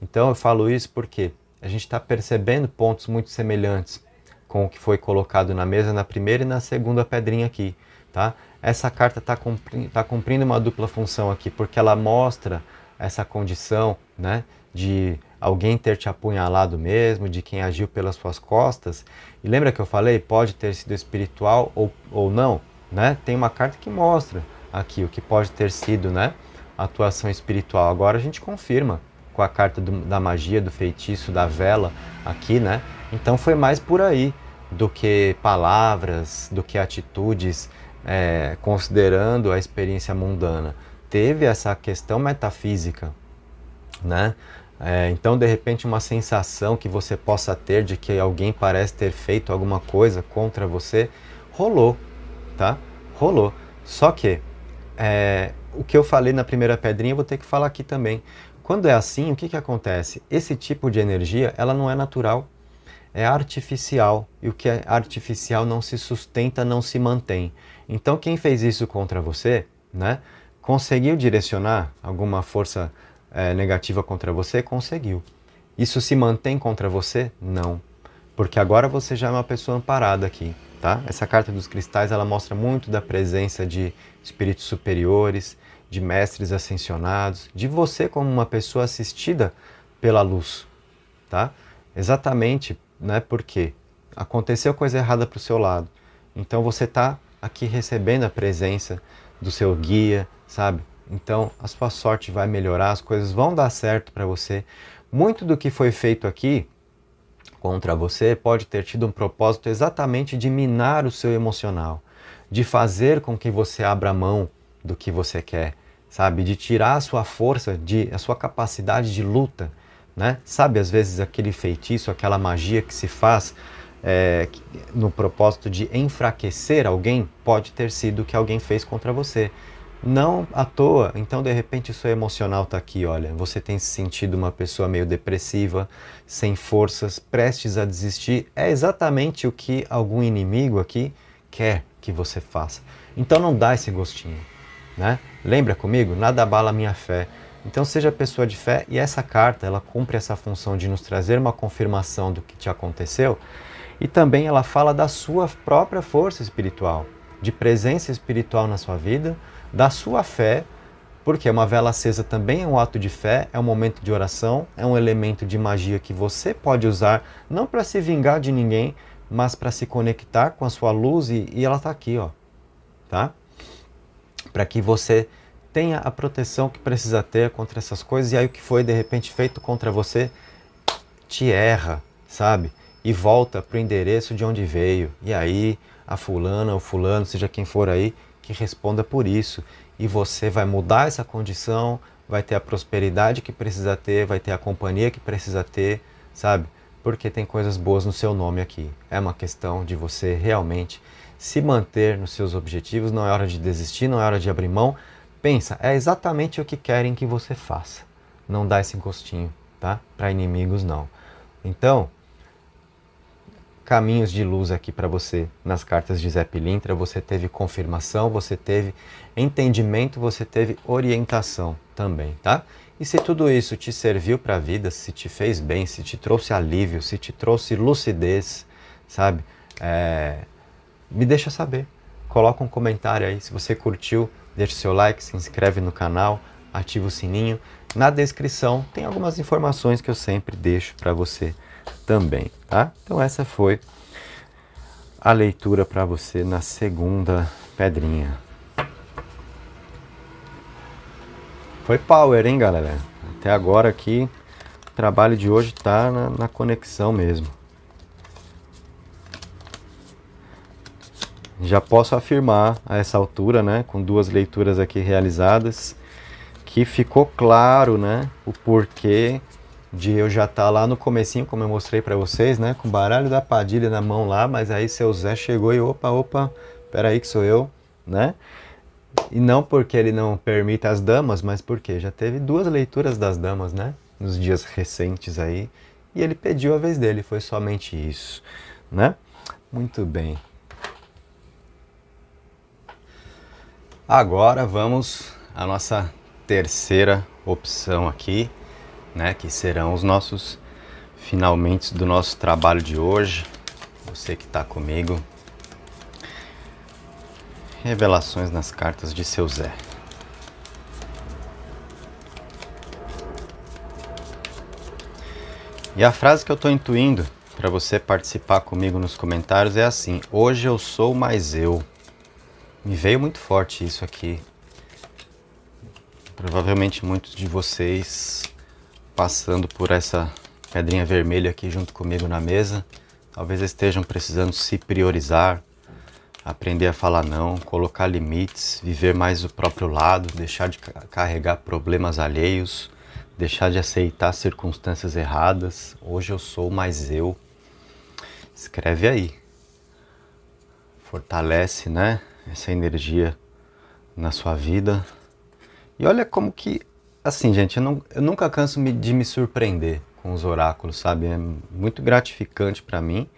Speaker 1: Então eu falo isso porque a gente está percebendo pontos muito semelhantes com o que foi colocado na mesa na primeira e na segunda pedrinha aqui, tá? Essa carta está cumprindo uma dupla função aqui, porque ela mostra essa condição, né, de alguém ter te apunhalado mesmo, de quem agiu pelas suas costas. E lembra que eu falei, pode ter sido espiritual ou não, né? Tem uma carta que mostra aqui o que pode ter sido, né, atuação espiritual. Agora a gente confirma com a carta da magia, do feitiço, da vela aqui, né? Então foi mais por aí do que palavras, do que atitudes, considerando a experiência mundana. Teve essa questão metafísica, né? Então, de repente, uma sensação que você possa ter de que alguém parece ter feito alguma coisa contra você, rolou, tá? Rolou. Só que, o que eu falei na primeira pedrinha, eu vou ter que falar aqui também. Quando é assim, o que acontece? Esse tipo de energia, ela não é natural, é artificial. E o que é artificial não se sustenta, não se mantém. Então, quem fez isso contra você, né? Conseguiu direcionar alguma força negativa contra você? Conseguiu. Isso se mantém contra você? Não. Porque agora você já é uma pessoa amparada aqui, tá? Essa carta dos cristais, ela mostra muito da presença de espíritos superiores, de mestres ascensionados, de você como uma pessoa assistida pela luz, tá? Exatamente, né? Porque aconteceu coisa errada para o seu lado. Então você está aqui recebendo a presença do seu guia, sabe? Então a sua sorte vai melhorar, as coisas vão dar certo para você. Muito do que foi feito aqui contra você pode ter tido um propósito exatamente de minar o seu emocional, de fazer com que você abra mão do que você quer, sabe? De tirar a sua força, a sua capacidade de luta, né? Sabe, às vezes aquele feitiço, aquela magia que se faz no propósito de enfraquecer alguém, pode ter sido o que alguém fez contra você. Não à toa, então de repente o seu emocional está aqui, olha, você tem se sentido uma pessoa meio depressiva, sem forças, prestes a desistir, é exatamente o que algum inimigo aqui quer que você faça. Então não dá esse gostinho, né? Lembra comigo? Nada abala a minha fé. Então seja pessoa de fé, e essa carta, ela cumpre essa função de nos trazer uma confirmação do que te aconteceu, e também ela fala da sua própria força espiritual, de presença espiritual na sua vida, da sua fé, porque uma vela acesa também é um ato de fé, é um momento de oração, é um elemento de magia que você pode usar, não para se vingar de ninguém, mas para se conectar com a sua luz, e ela está aqui, ó, tá? Para que você tenha a proteção que precisa ter contra essas coisas, e aí o que foi de repente feito contra você te erra, sabe? E volta para o endereço de onde veio. E aí a fulana, o fulano, seja quem for aí, que responda por isso. E você vai mudar essa condição, vai ter a prosperidade que precisa ter, vai ter a companhia que precisa ter, sabe? Porque tem coisas boas no seu nome aqui. É uma questão de você realmente se manter nos seus objetivos, não é hora de desistir, não é hora de abrir mão. Pensa, é exatamente o que querem que você faça. Não dá esse gostinho, tá? Para inimigos, não. Então, caminhos de luz aqui para você nas cartas de Zé Pilintra. Você teve confirmação, você teve entendimento, você teve orientação também, tá? E se tudo isso te serviu para a vida, se te fez bem, se te trouxe alívio, se te trouxe lucidez, sabe? Me deixa saber. Coloca um comentário aí. Se você curtiu, deixa o seu like, se inscreve no canal, ativa o sininho. Na descrição tem algumas informações que eu sempre deixo para você também, tá? Então essa foi a leitura para você na segunda pedrinha. Foi power, hein, galera? Até agora aqui, o trabalho de hoje tá na conexão mesmo. Já posso afirmar a essa altura, né, com duas leituras aqui realizadas, que ficou claro, né, o porquê de eu já estar lá no comecinho, como eu mostrei para vocês, né, com o baralho da Padilha na mão lá, mas aí seu Zé chegou e opa, peraí que sou eu, né? E não porque ele não permita as damas, mas porque já teve duas leituras das damas, né, nos dias recentes aí, e ele pediu a vez dele, foi somente isso, né? Muito bem. Agora vamos à nossa terceira opção aqui, né? Que serão os nossos finalmente do nosso trabalho de hoje. Você que está comigo. Revelações nas cartas de seu Zé. E a frase que eu estou intuindo para você participar comigo nos comentários é assim: hoje eu sou mais eu. Me veio muito forte isso aqui. Provavelmente muitos de vocês passando por essa pedrinha vermelha aqui junto comigo na mesa, talvez estejam precisando se priorizar, aprender a falar não, colocar limites, viver mais o próprio lado, deixar de carregar problemas alheios, deixar de aceitar circunstâncias erradas. Hoje eu sou mais eu. Escreve aí. Fortalece, né, essa energia na sua vida. E olha como que, assim, gente, eu nunca canso de me surpreender com os oráculos, sabe? É muito gratificante para mim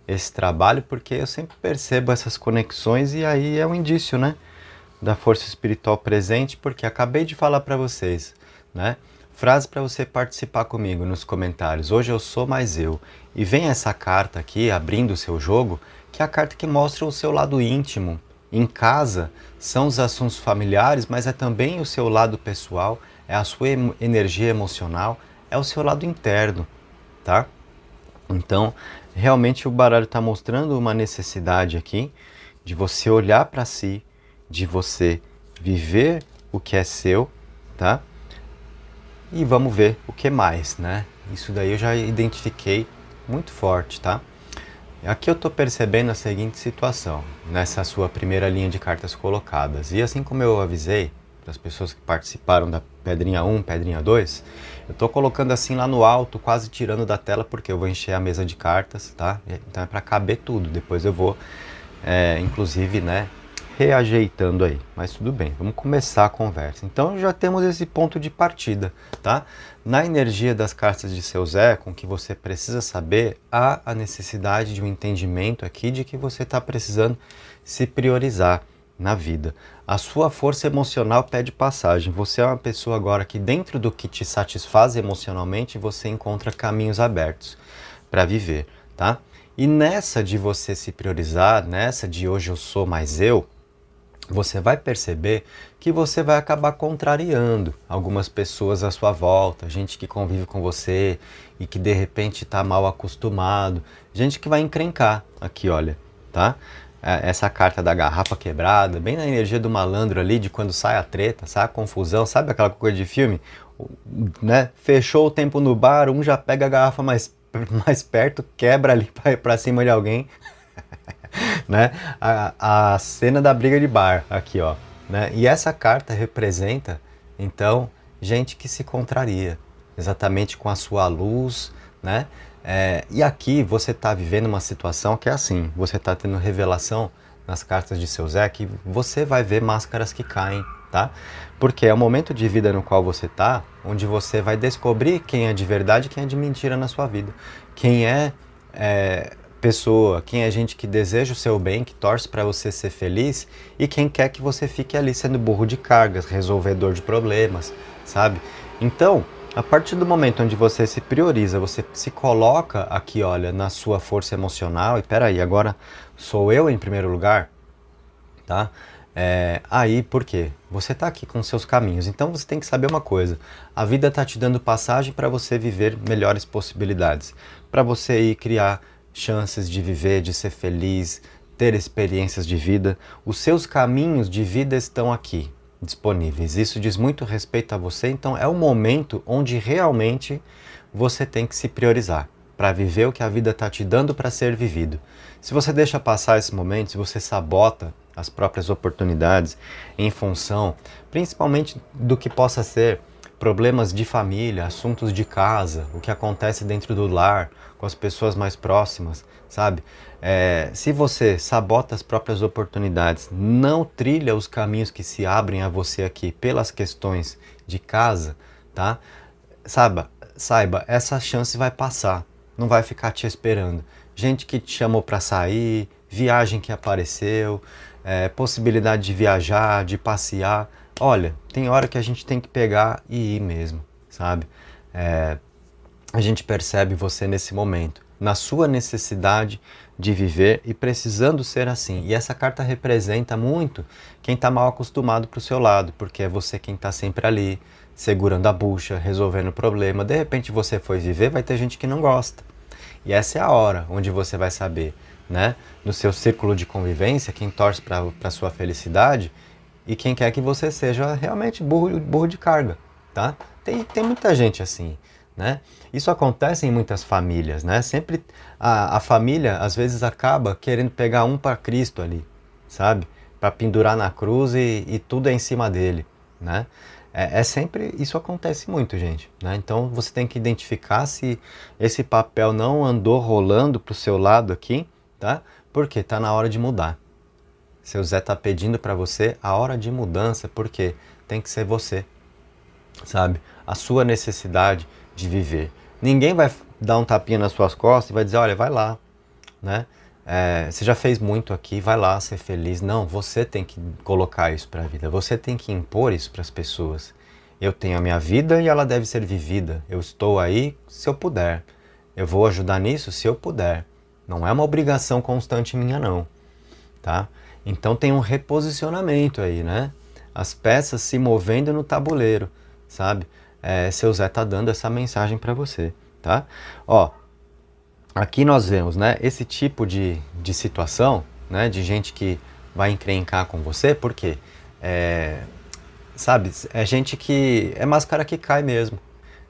Speaker 1: esse trabalho, porque eu sempre percebo essas conexões e aí é um indício, né, da força espiritual presente, porque acabei de falar para vocês, né? Frase para você participar comigo nos comentários. Hoje eu sou mais eu. E vem essa carta aqui, abrindo o seu jogo, que é a carta que mostra o seu lado íntimo. Em casa, são os assuntos familiares, mas é também o seu lado pessoal, é a sua energia emocional, é o seu lado interno, tá? Então, realmente o baralho está mostrando uma necessidade aqui de você olhar para si, de você viver o que é seu, tá? E vamos ver o que mais, né? Isso daí eu já identifiquei muito forte, tá? Aqui eu estou percebendo a seguinte situação, nessa sua primeira linha de cartas colocadas. E assim como eu avisei para as pessoas que participaram da pedrinha 1, pedrinha 2, eu estou colocando assim lá no alto, quase tirando da tela, porque eu vou encher a mesa de cartas, tá? Então é para caber tudo, depois eu vou, inclusive, né, reajeitando aí. Mas tudo bem, vamos começar a conversa. Então já temos esse ponto de partida, tá? Na energia das cartas de seu Zé, com que você precisa saber, há a necessidade de um entendimento aqui de que você está precisando se priorizar na vida. A sua força emocional pede passagem. Você é uma pessoa agora que dentro do que te satisfaz emocionalmente, você encontra caminhos abertos para viver, tá? E nessa de você se priorizar, nessa de hoje eu sou mais eu, você vai perceber que você vai acabar contrariando algumas pessoas à sua volta, gente que convive com você e que de repente está mal acostumado, gente que vai encrencar aqui, olha, tá? Essa carta da garrafa quebrada, bem na energia do malandro ali, de quando sai a treta, sai a confusão, sabe aquela coisa de filme? Né? Fechou o tempo no bar, um já pega a garrafa mais perto, quebra ali para cima de alguém. Né? A cena da briga de bar aqui, ó, né? E essa carta representa então gente que se contraria exatamente com a sua luz, né? E aqui você está vivendo uma situação que é assim, você está tendo revelação nas cartas de seu Zé que você vai ver máscaras que caem, tá? Porque é o momento de vida no qual você está, onde você vai descobrir quem é de verdade e quem é de mentira na sua vida, quem é pessoa, quem é gente que deseja o seu bem, que torce para você ser feliz e quem quer que você fique ali sendo burro de cargas, resolvedor de problemas, sabe? Então, a partir do momento onde você se prioriza, você se coloca aqui, olha, na sua força emocional, e peraí, agora sou eu em primeiro lugar, tá? Aí, por quê? Você está aqui com seus caminhos, então você tem que saber uma coisa, a vida está te dando passagem para você viver melhores possibilidades, para você ir criar chances de viver, de ser feliz, ter experiências de vida. Os seus caminhos de vida estão aqui, disponíveis. Isso diz muito respeito a você, então é o momento onde realmente você tem que se priorizar para viver o que a vida está te dando para ser vivido. Se você deixa passar esse momento, se você sabota as próprias oportunidades em função, principalmente do que possa ser problemas de família, assuntos de casa, o que acontece dentro do lar, com as pessoas mais próximas, sabe? Se você sabota as próprias oportunidades, não trilha os caminhos que se abrem a você aqui pelas questões de casa, tá? Saiba, essa chance vai passar, não vai ficar te esperando. Gente que te chamou para sair, viagem que apareceu, possibilidade de viajar, de passear. Olha, tem hora que a gente tem que pegar e ir mesmo, sabe? A gente percebe você nesse momento, na sua necessidade de viver e precisando ser assim. E essa carta representa muito quem está mal acostumado para o seu lado, porque é você quem está sempre ali, segurando a bucha, resolvendo o problema. De repente você foi viver, vai ter gente que não gosta. E essa é a hora onde você vai saber, né? No seu círculo de convivência, quem torce para a sua felicidade e quem quer que você seja realmente burro de carga, tá? Tem muita gente assim, né? Isso acontece em muitas famílias, né? Sempre a família, às vezes, acaba querendo pegar um para Cristo ali, sabe? Para pendurar na cruz e tudo é em cima dele, né? Sempre, isso acontece muito, gente, né? Então você tem que identificar se esse papel não andou rolando pro seu lado aqui, tá? Porque tá na hora de mudar. Seu Zé tá pedindo para você a hora de mudança, porque tem que ser você, sabe? A sua necessidade de viver. Ninguém vai dar um tapinha nas suas costas e vai dizer, olha, vai lá, né? Você já fez muito aqui, vai lá ser feliz. Não, você tem que colocar isso para a vida, você tem que impor isso para as pessoas. Eu tenho a minha vida e ela deve ser vivida. Eu estou aí se eu puder. Eu vou ajudar nisso se eu puder. Não é uma obrigação constante minha não, tá? Então tem um reposicionamento aí, né? As peças se movendo no tabuleiro, sabe? Seu Zé tá dando essa mensagem para você, tá? Ó, aqui nós vemos, né, esse tipo de situação, né, de gente que vai encrencar com você, porque, sabe, é gente que é máscara que cai mesmo.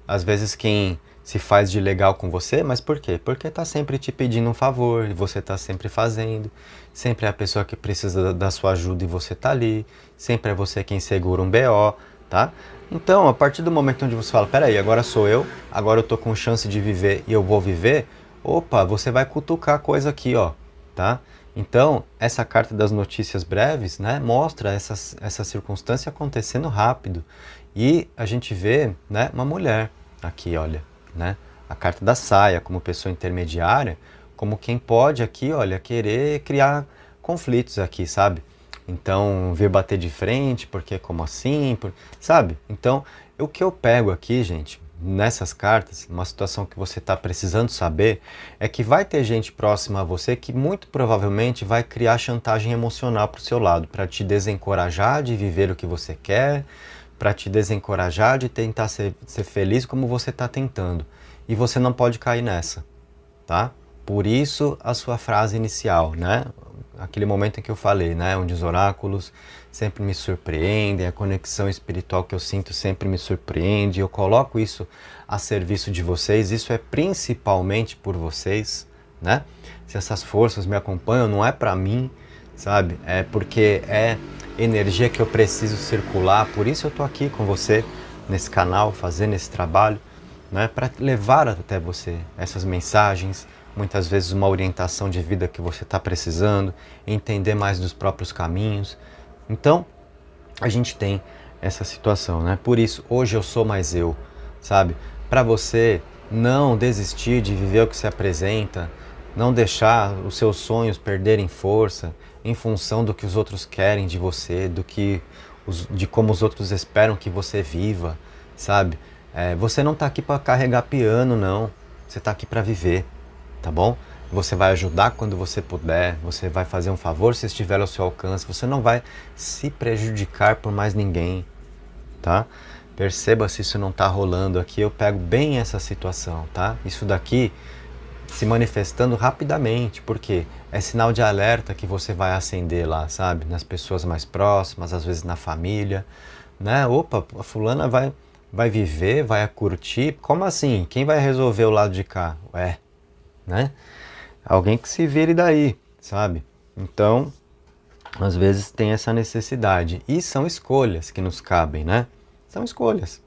Speaker 1: Às vezes quem se faz de legal com você, mas por quê? Porque tá sempre te pedindo um favor e você tá sempre fazendo, sempre é a pessoa que precisa da sua ajuda e você tá ali, sempre é você quem segura um BO, tá? Então, a partir do momento onde você fala, peraí, agora sou eu, agora eu tô com chance de viver e eu vou viver, opa, você vai cutucar a coisa aqui, ó, tá? Então, essa carta das notícias breves, né, mostra essa circunstância acontecendo rápido. E a gente vê, né, uma mulher aqui, olha, né? A carta da saia como pessoa intermediária, como quem pode aqui, olha, querer criar conflitos aqui, sabe? Então, vir bater de frente, porque como assim, sabe? Então, o que eu pego aqui, gente, nessas cartas, uma situação que você está precisando saber, é que vai ter gente próxima a você que muito provavelmente vai criar chantagem emocional para o seu lado, para te desencorajar de viver o que você quer, para te desencorajar de tentar ser feliz como você está tentando. E você não pode cair nessa, tá? Por isso a sua frase inicial, né? Aquele momento em que eu falei, né? Onde os oráculos sempre me surpreendem, a conexão espiritual que eu sinto sempre me surpreende, eu coloco isso a serviço de vocês, isso é principalmente por vocês, né? Se essas forças me acompanham, não é para mim, sabe? É porque é energia que eu preciso circular, por isso eu tô aqui com você nesse canal, fazendo esse trabalho, né? Para levar até você essas mensagens, muitas vezes uma orientação de vida que você está precisando, entender mais dos próprios caminhos. Então, a gente tem essa situação, né? Por isso, hoje eu sou mais eu, sabe? Para você não desistir de viver o que se apresenta, não deixar os seus sonhos perderem força em função do que os outros querem de você, de como os outros esperam que você viva, sabe? Você não está aqui para carregar piano, não. Você está aqui para viver, tá bom? Você vai ajudar quando você puder, você vai fazer um favor se estiver ao seu alcance, você não vai se prejudicar por mais ninguém, tá? Perceba se isso não está rolando aqui, eu pego bem essa situação, tá? Isso daqui se manifestando rapidamente, porque é sinal de alerta que você vai acender lá, sabe? Nas pessoas mais próximas, às vezes na família, né? Opa, a fulana vai viver, vai curtir, como assim? Quem vai resolver o lado de cá? Né? Alguém que se vire daí, sabe? Então, às vezes tem essa necessidade. E são escolhas que nos cabem, né? São escolhas,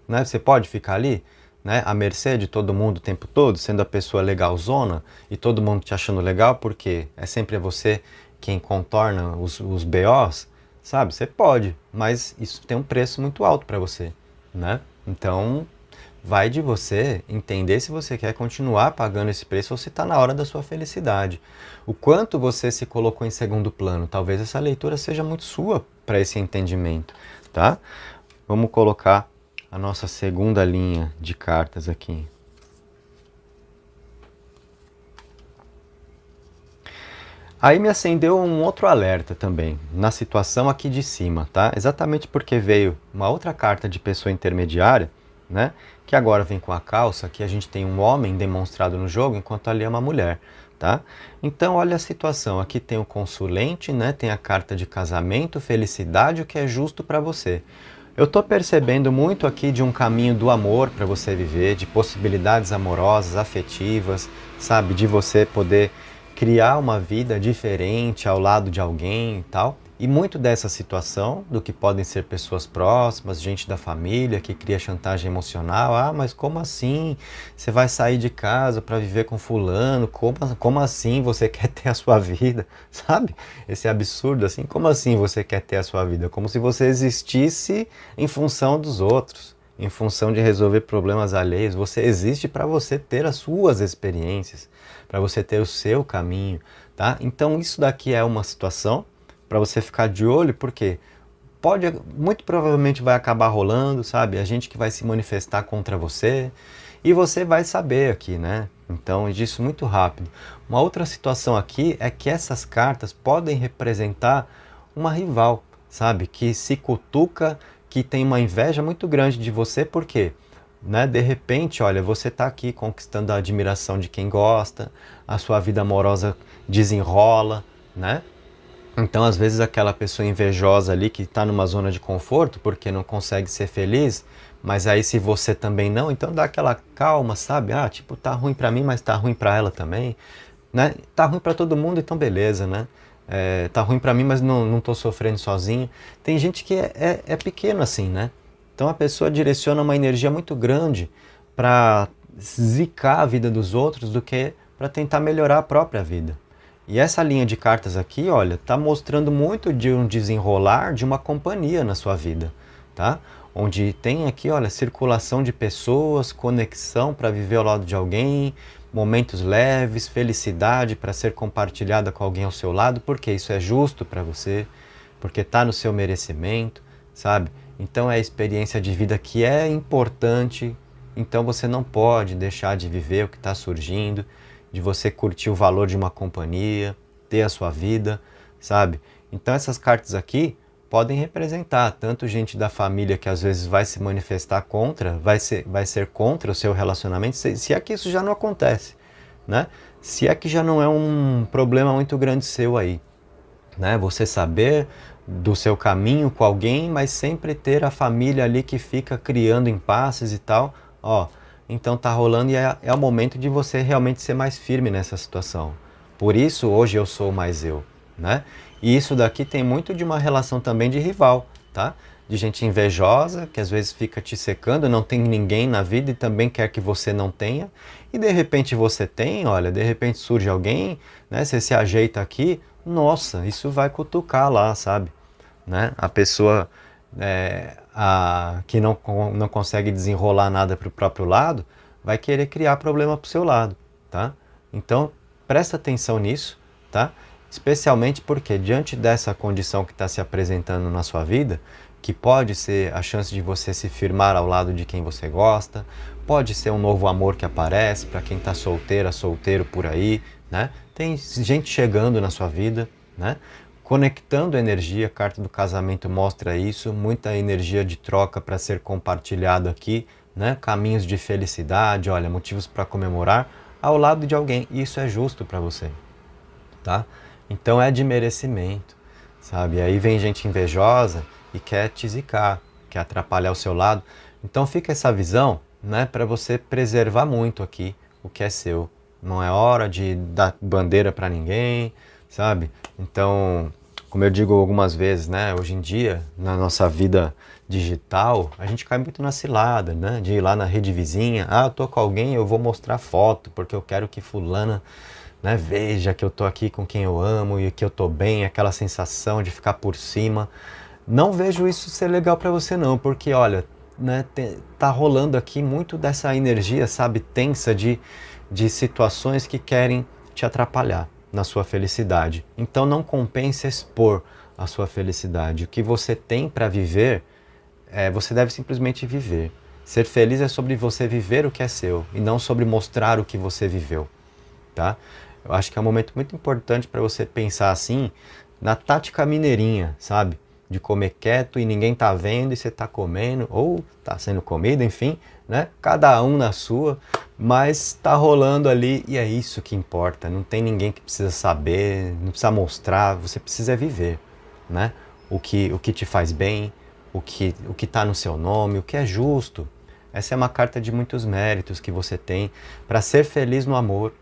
Speaker 1: né? Você pode ficar ali, né, à mercê de todo mundo o tempo todo, sendo a pessoa legalzona e todo mundo te achando legal, porque é sempre você quem contorna os BOs, sabe? Você pode, mas isso tem um preço muito alto para você, né? Então, vai de você entender se você quer continuar pagando esse preço ou se está na hora da sua felicidade. O quanto você se colocou em segundo plano, talvez essa leitura seja muito sua para esse entendimento, tá? Vamos colocar a nossa segunda linha de cartas aqui. Aí me acendeu um outro alerta também, na situação aqui de cima, tá? Exatamente porque veio uma outra carta de pessoa intermediária, né? Que agora vem com a calça, que a gente tem um homem demonstrado no jogo, enquanto ali é uma mulher, tá? Então olha a situação, aqui tem o consulente, né? Tem a carta de casamento, felicidade, o que é justo para você. Eu estou percebendo muito aqui de um caminho do amor para você viver, de possibilidades amorosas, afetivas, sabe? De você poder criar uma vida diferente ao lado de alguém e tal. E muito dessa situação, do que podem ser pessoas próximas, gente da família que cria chantagem emocional. Ah, mas como assim? Você vai sair de casa para viver com fulano? Como assim você quer ter a sua vida? Sabe? Esse absurdo assim. Como assim você quer ter a sua vida? Como se você existisse em função dos outros, em função de resolver problemas alheios. Você existe para você ter as suas experiências, para você ter o seu caminho, tá? Então isso daqui é uma situação para você ficar de olho, porque muito provavelmente vai acabar rolando, sabe? A gente que vai se manifestar contra você e você vai saber aqui, né? Então, disso muito rápido. Uma outra situação aqui é que essas cartas podem representar uma rival, sabe? Que se cutuca, que tem uma inveja muito grande de você, por quê? Né? De repente, olha, você está aqui conquistando a admiração de quem gosta, a sua vida amorosa desenrola, né? Então, às vezes, aquela pessoa invejosa ali que está numa zona de conforto porque não consegue ser feliz, mas aí se você também não, então dá aquela calma, sabe? Ah, tipo, tá ruim para mim, mas tá ruim para ela também, né? Tá ruim para todo mundo, então beleza, né? Tá ruim para mim, mas não tô sofrendo sozinho. Tem gente que é pequeno assim, né? Então a pessoa direciona uma energia muito grande para zicar a vida dos outros do que para tentar melhorar a própria vida. E essa linha de cartas aqui, olha, tá mostrando muito de um desenrolar de uma companhia na sua vida, tá? Onde tem aqui, olha, circulação de pessoas, conexão para viver ao lado de alguém, momentos leves, felicidade para ser compartilhada com alguém ao seu lado, porque isso é justo para você, porque tá no seu merecimento, sabe? Então é a experiência de vida que é importante, então você não pode deixar de viver o que está surgindo, de você curtir o valor de uma companhia, ter a sua vida, sabe? Então essas cartas aqui podem representar tanto gente da família que às vezes vai se manifestar contra, vai ser contra o seu relacionamento, se é que isso já não acontece, né? Se é que já não é um problema muito grande seu aí, né? Você saber do seu caminho com alguém, mas sempre ter a família ali que fica criando impasses e tal, ó. Então tá rolando e é o momento de você realmente ser mais firme nessa situação. Por isso hoje eu sou mais eu, né? E isso daqui tem muito de uma relação também de rival, tá? De gente invejosa, que às vezes fica te secando, não tem ninguém na vida e também quer que você não tenha. E de repente você tem, olha, de repente surge alguém, né? Você se ajeita aqui, nossa, isso vai cutucar lá, sabe? Né? A pessoa que não consegue desenrolar nada para o próprio lado, vai querer criar problema para o seu lado, tá? Então, presta atenção nisso, tá? Especialmente porque diante dessa condição que está se apresentando na sua vida, que pode ser a chance de você se firmar ao lado de quem você gosta, pode ser um novo amor que aparece para quem está solteira, solteiro por aí, né? Tem gente chegando na sua vida, né? Conectando energia, a carta do casamento mostra isso, muita energia de troca para ser compartilhado aqui, né? Caminhos de felicidade, olha, motivos para comemorar ao lado de alguém. Isso é justo para você, tá? Então é de merecimento, sabe? Aí vem gente invejosa e quer te zicar, quer atrapalhar o seu lado. Então fica essa visão, né? Para você preservar muito aqui o que é seu. Não é hora de dar bandeira para ninguém, sabe? Então, como eu digo algumas vezes, né, hoje em dia, na nossa vida digital, a gente cai muito na cilada, né, de ir lá na rede vizinha, eu tô com alguém, eu vou mostrar foto, porque eu quero que fulana, né, veja que eu tô aqui com quem eu amo e que eu tô bem, aquela sensação de ficar por cima. Não vejo isso ser legal para você não, porque olha, né, tá rolando aqui muito dessa energia, sabe, tensa de situações que querem te atrapalhar na sua felicidade. Então não compensa expor a sua felicidade. O que você tem para viver, você deve simplesmente viver. Ser feliz é sobre você viver o que é seu e não sobre mostrar o que você viveu, tá? Eu acho que é um momento muito importante para você pensar assim na tática mineirinha, sabe? De comer quieto e ninguém tá vendo e você tá comendo ou tá sendo comido, enfim, né? Cada um na sua, mas tá rolando ali e é isso que importa. Não tem ninguém que precisa saber, não precisa mostrar, você precisa viver, né? O que te faz bem, o que tá no seu nome, o que é justo. Essa é uma carta de muitos méritos que você tem para ser feliz no amor,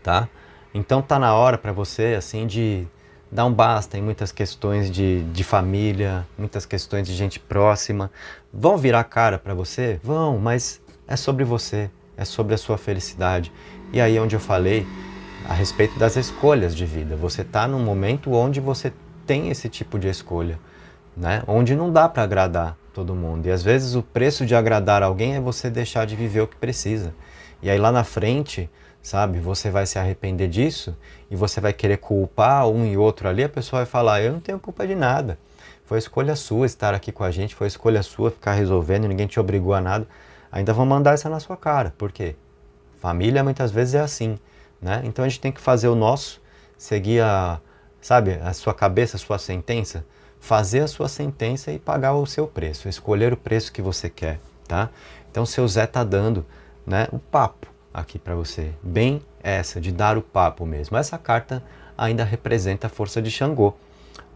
Speaker 1: tá? Então tá na hora para você, assim, de dar um basta em muitas questões de família, muitas questões de gente próxima. Vão virar cara para você? Vão, mas é sobre você, é sobre a sua felicidade. E aí onde eu falei a respeito das escolhas de vida. Você tá num momento onde você tem esse tipo de escolha, né? Onde não dá para agradar todo mundo. E às vezes o preço de agradar alguém é você deixar de viver o que precisa. E aí lá na frente, sabe, você vai se arrepender disso e você vai querer culpar um e outro ali, a pessoa vai falar, eu não tenho culpa de nada. Foi escolha sua estar aqui com a gente, foi escolha sua ficar resolvendo, ninguém te obrigou a nada. Ainda vão mandar isso na sua cara. Por quê? Família muitas vezes é assim, né? Então a gente tem que fazer o nosso, seguir sabe, a sua cabeça, a sua sentença, fazer a sua sentença e pagar o seu preço, escolher o preço que você quer, tá? Então seu Zé tá dando, né, o papo aqui para você, bem essa de dar o papo mesmo. Essa carta ainda representa a força de Xangô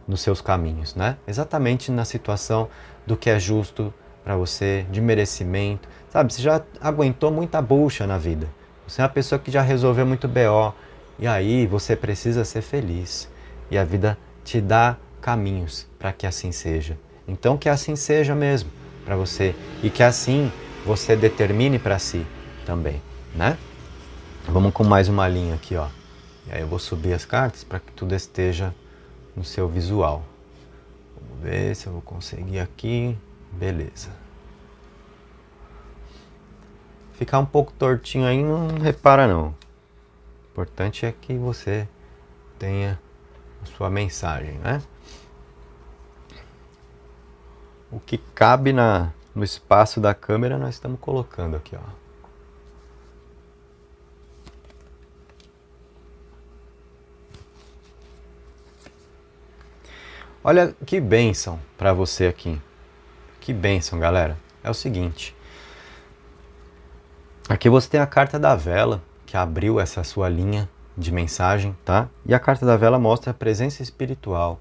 Speaker 1: nos seus caminhos, né? Exatamente na situação do que é justo para você, de merecimento, sabe? Você já aguentou muita bucha na vida. Você é uma pessoa que já resolveu muito BO e aí você precisa ser feliz. E a vida te dá caminhos para que assim seja. Então que assim seja mesmo para você e que assim você determine para si também, né? Vamos com mais uma linha aqui, ó. E aí eu vou subir as cartas para que tudo esteja no seu visual. Vamos ver se eu vou conseguir aqui. Beleza. Ficar um pouco tortinho aí, não repara não. O importante é que você tenha a sua mensagem, né? O que cabe no espaço da câmera nós estamos colocando aqui, ó. Olha que bênção para você aqui. Que bênção, galera. É o seguinte. Aqui você tem a carta da vela, que abriu essa sua linha de mensagem, tá? E a carta da vela mostra a presença espiritual.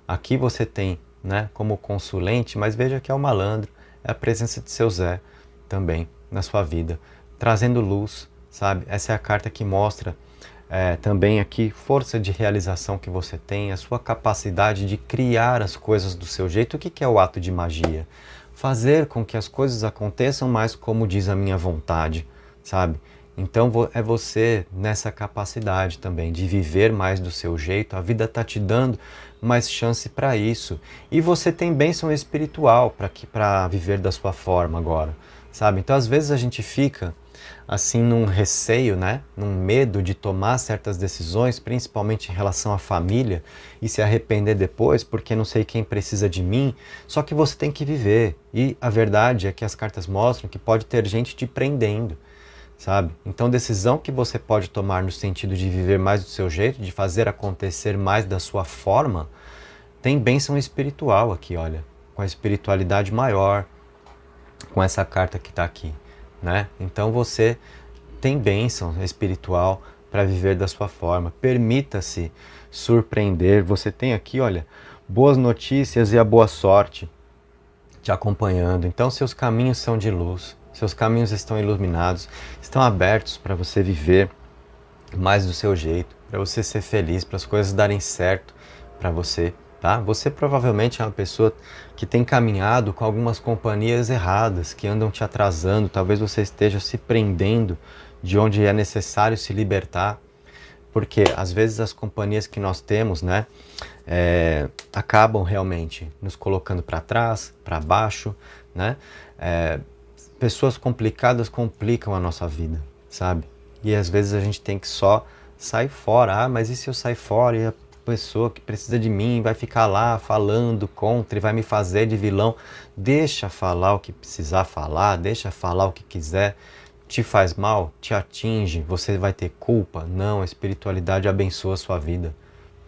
Speaker 1: Aqui você tem, né, como consulente, mas veja que é o malandro, é a presença de seu Zé também na sua vida, trazendo luz, sabe? Essa é a carta que mostra também aqui força de realização que você tem, a sua capacidade de criar as coisas do seu jeito. O que é o ato de magia? Fazer com que as coisas aconteçam mais como diz a minha vontade, sabe? Então é você nessa capacidade também de viver mais do seu jeito. A vida está te dando mais chance para isso. E você tem bênção espiritual para viver da sua forma agora, sabe? Então às vezes a gente fica assim num receio, né? Num medo de tomar certas decisões, principalmente em relação à família, e se arrepender depois porque não sei quem precisa de mim. Só que você tem que viver. E a verdade é que as cartas mostram que pode ter gente te prendendo, sabe? Então decisão que você pode tomar no sentido de viver mais do seu jeito, de fazer acontecer mais da sua forma, tem bênção espiritual aqui, olha, com a espiritualidade maior, com essa carta que está aqui, né? Então você tem bênção espiritual para viver da sua forma. Permita-se surpreender. Você tem aqui, olha, boas notícias e a boa sorte te acompanhando. Então seus caminhos são de luz, seus caminhos estão iluminados, estão abertos para você viver mais do seu jeito, para você ser feliz, para as coisas darem certo para você, tá? Você provavelmente é uma pessoa que tem caminhado com algumas companhias erradas, que andam te atrasando, talvez você esteja se prendendo de onde é necessário se libertar, porque às vezes as companhias que nós temos, né, acabam realmente nos colocando para trás, para baixo, né? Pessoas complicadas complicam a nossa vida, sabe? E às vezes a gente tem que só sair fora. Ah, mas e se eu sair fora e a pessoa que precisa de mim vai ficar lá falando contra e vai me fazer de vilão? Deixa falar o que precisar falar, deixa falar o que quiser. Te faz mal? Te atinge? Você vai ter culpa? Não, a espiritualidade abençoa a sua vida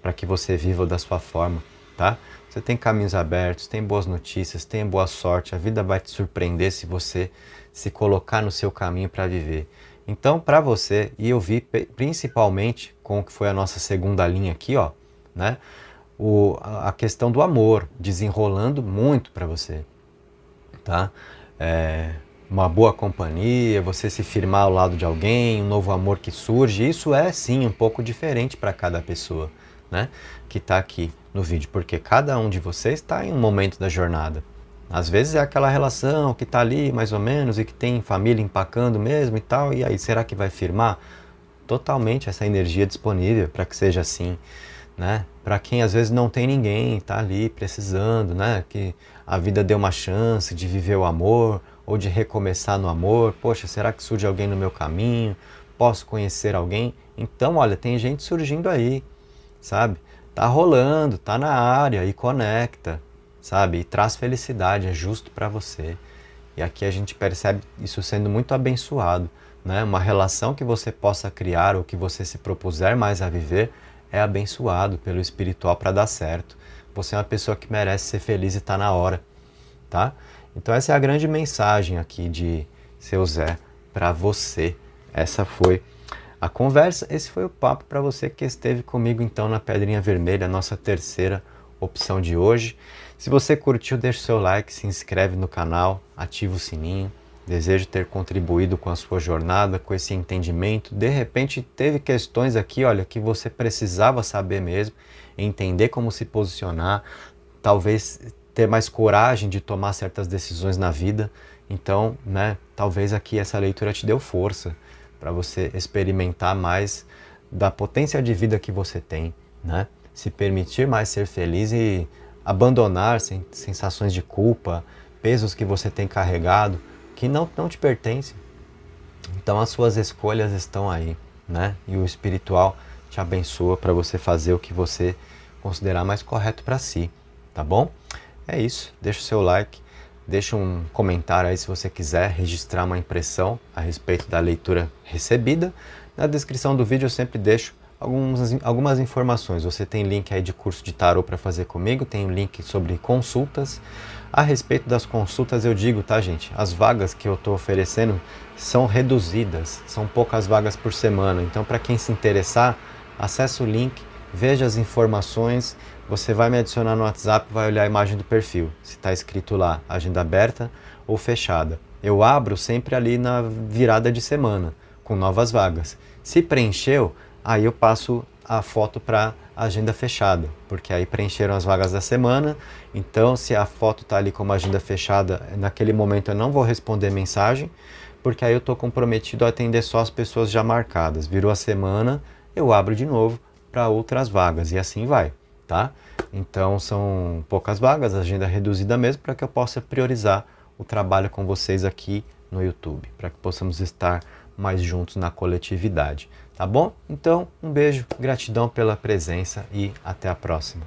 Speaker 1: para que você viva da sua forma, tá? Você tem caminhos abertos, tem boas notícias, tem boa sorte, a vida vai te surpreender se você se colocar no seu caminho para viver. Então, para você, e eu vi principalmente com o que foi a nossa segunda linha aqui, ó, né? A questão do amor desenrolando muito para você, tá? Uma boa companhia, você se firmar ao lado de alguém, um novo amor que surge, isso é sim um pouco diferente para cada pessoa, né? Que está aqui no vídeo, porque cada um de vocês está em um momento da jornada. Às vezes é aquela relação que está ali mais ou menos e que tem família empacando mesmo e tal, e aí será que vai firmar? Totalmente essa energia disponível para que seja assim, né? Para quem às vezes não tem ninguém, está ali precisando, né? Que a vida deu uma chance de viver o amor ou de recomeçar no amor. Poxa, será que surge alguém no meu caminho? Posso conhecer alguém? Então, olha, tem gente surgindo aí, sabe? Tá rolando, tá na área e conecta, sabe? E traz felicidade, é justo para você. E aqui a gente percebe isso sendo muito abençoado, né? Uma relação que você possa criar ou que você se propuser mais a viver é abençoado pelo espiritual para dar certo. Você é uma pessoa que merece ser feliz e está na hora, tá? Então essa é a grande mensagem aqui de Seu Zé para você. Essa foi a conversa, esse foi o papo para você que esteve comigo então na Pedrinha Vermelha, nossa terceira opção de hoje. Se você curtiu, deixa o seu like, se inscreve no canal, ativa o sininho. Desejo ter contribuído com a sua jornada, com esse entendimento. De repente teve questões aqui, olha, que você precisava saber mesmo, entender como se posicionar, talvez ter mais coragem de tomar certas decisões na vida. Então, né, talvez aqui essa leitura te deu força para você experimentar mais da potência de vida que você tem, né? Se permitir mais ser feliz e abandonar sensações de culpa, pesos que você tem carregado, que não te pertencem. Então as suas escolhas estão aí, né? E o espiritual te abençoa para você fazer o que você considerar mais correto para si, tá bom? É isso, deixa o seu like, deixa um comentário aí se você quiser registrar uma impressão a respeito da leitura recebida. Na descrição do vídeo eu sempre deixo algumas informações. Você tem link aí de curso de tarô para fazer comigo, tem um link sobre consultas. A respeito das consultas eu digo, tá gente, as vagas que eu estou oferecendo são reduzidas, são poucas vagas por semana. Então para quem se interessar, acesse o link, veja as informações, você vai me adicionar no WhatsApp, vai olhar a imagem do perfil, se está escrito lá, agenda aberta ou fechada. Eu abro sempre ali na virada de semana, com novas vagas. Se preencheu, aí eu passo a foto para agenda fechada, porque aí preencheram as vagas da semana. Então, se a foto está ali como agenda fechada, naquele momento eu não vou responder mensagem, porque aí eu estou comprometido a atender só as pessoas já marcadas. Virou a semana, eu abro de novo para outras vagas e assim vai, tá? Então são poucas vagas, agenda reduzida mesmo, para que eu possa priorizar o trabalho com vocês aqui no YouTube, para que possamos estar mais juntos na coletividade, tá bom? Então, um beijo, gratidão pela presença e até a próxima.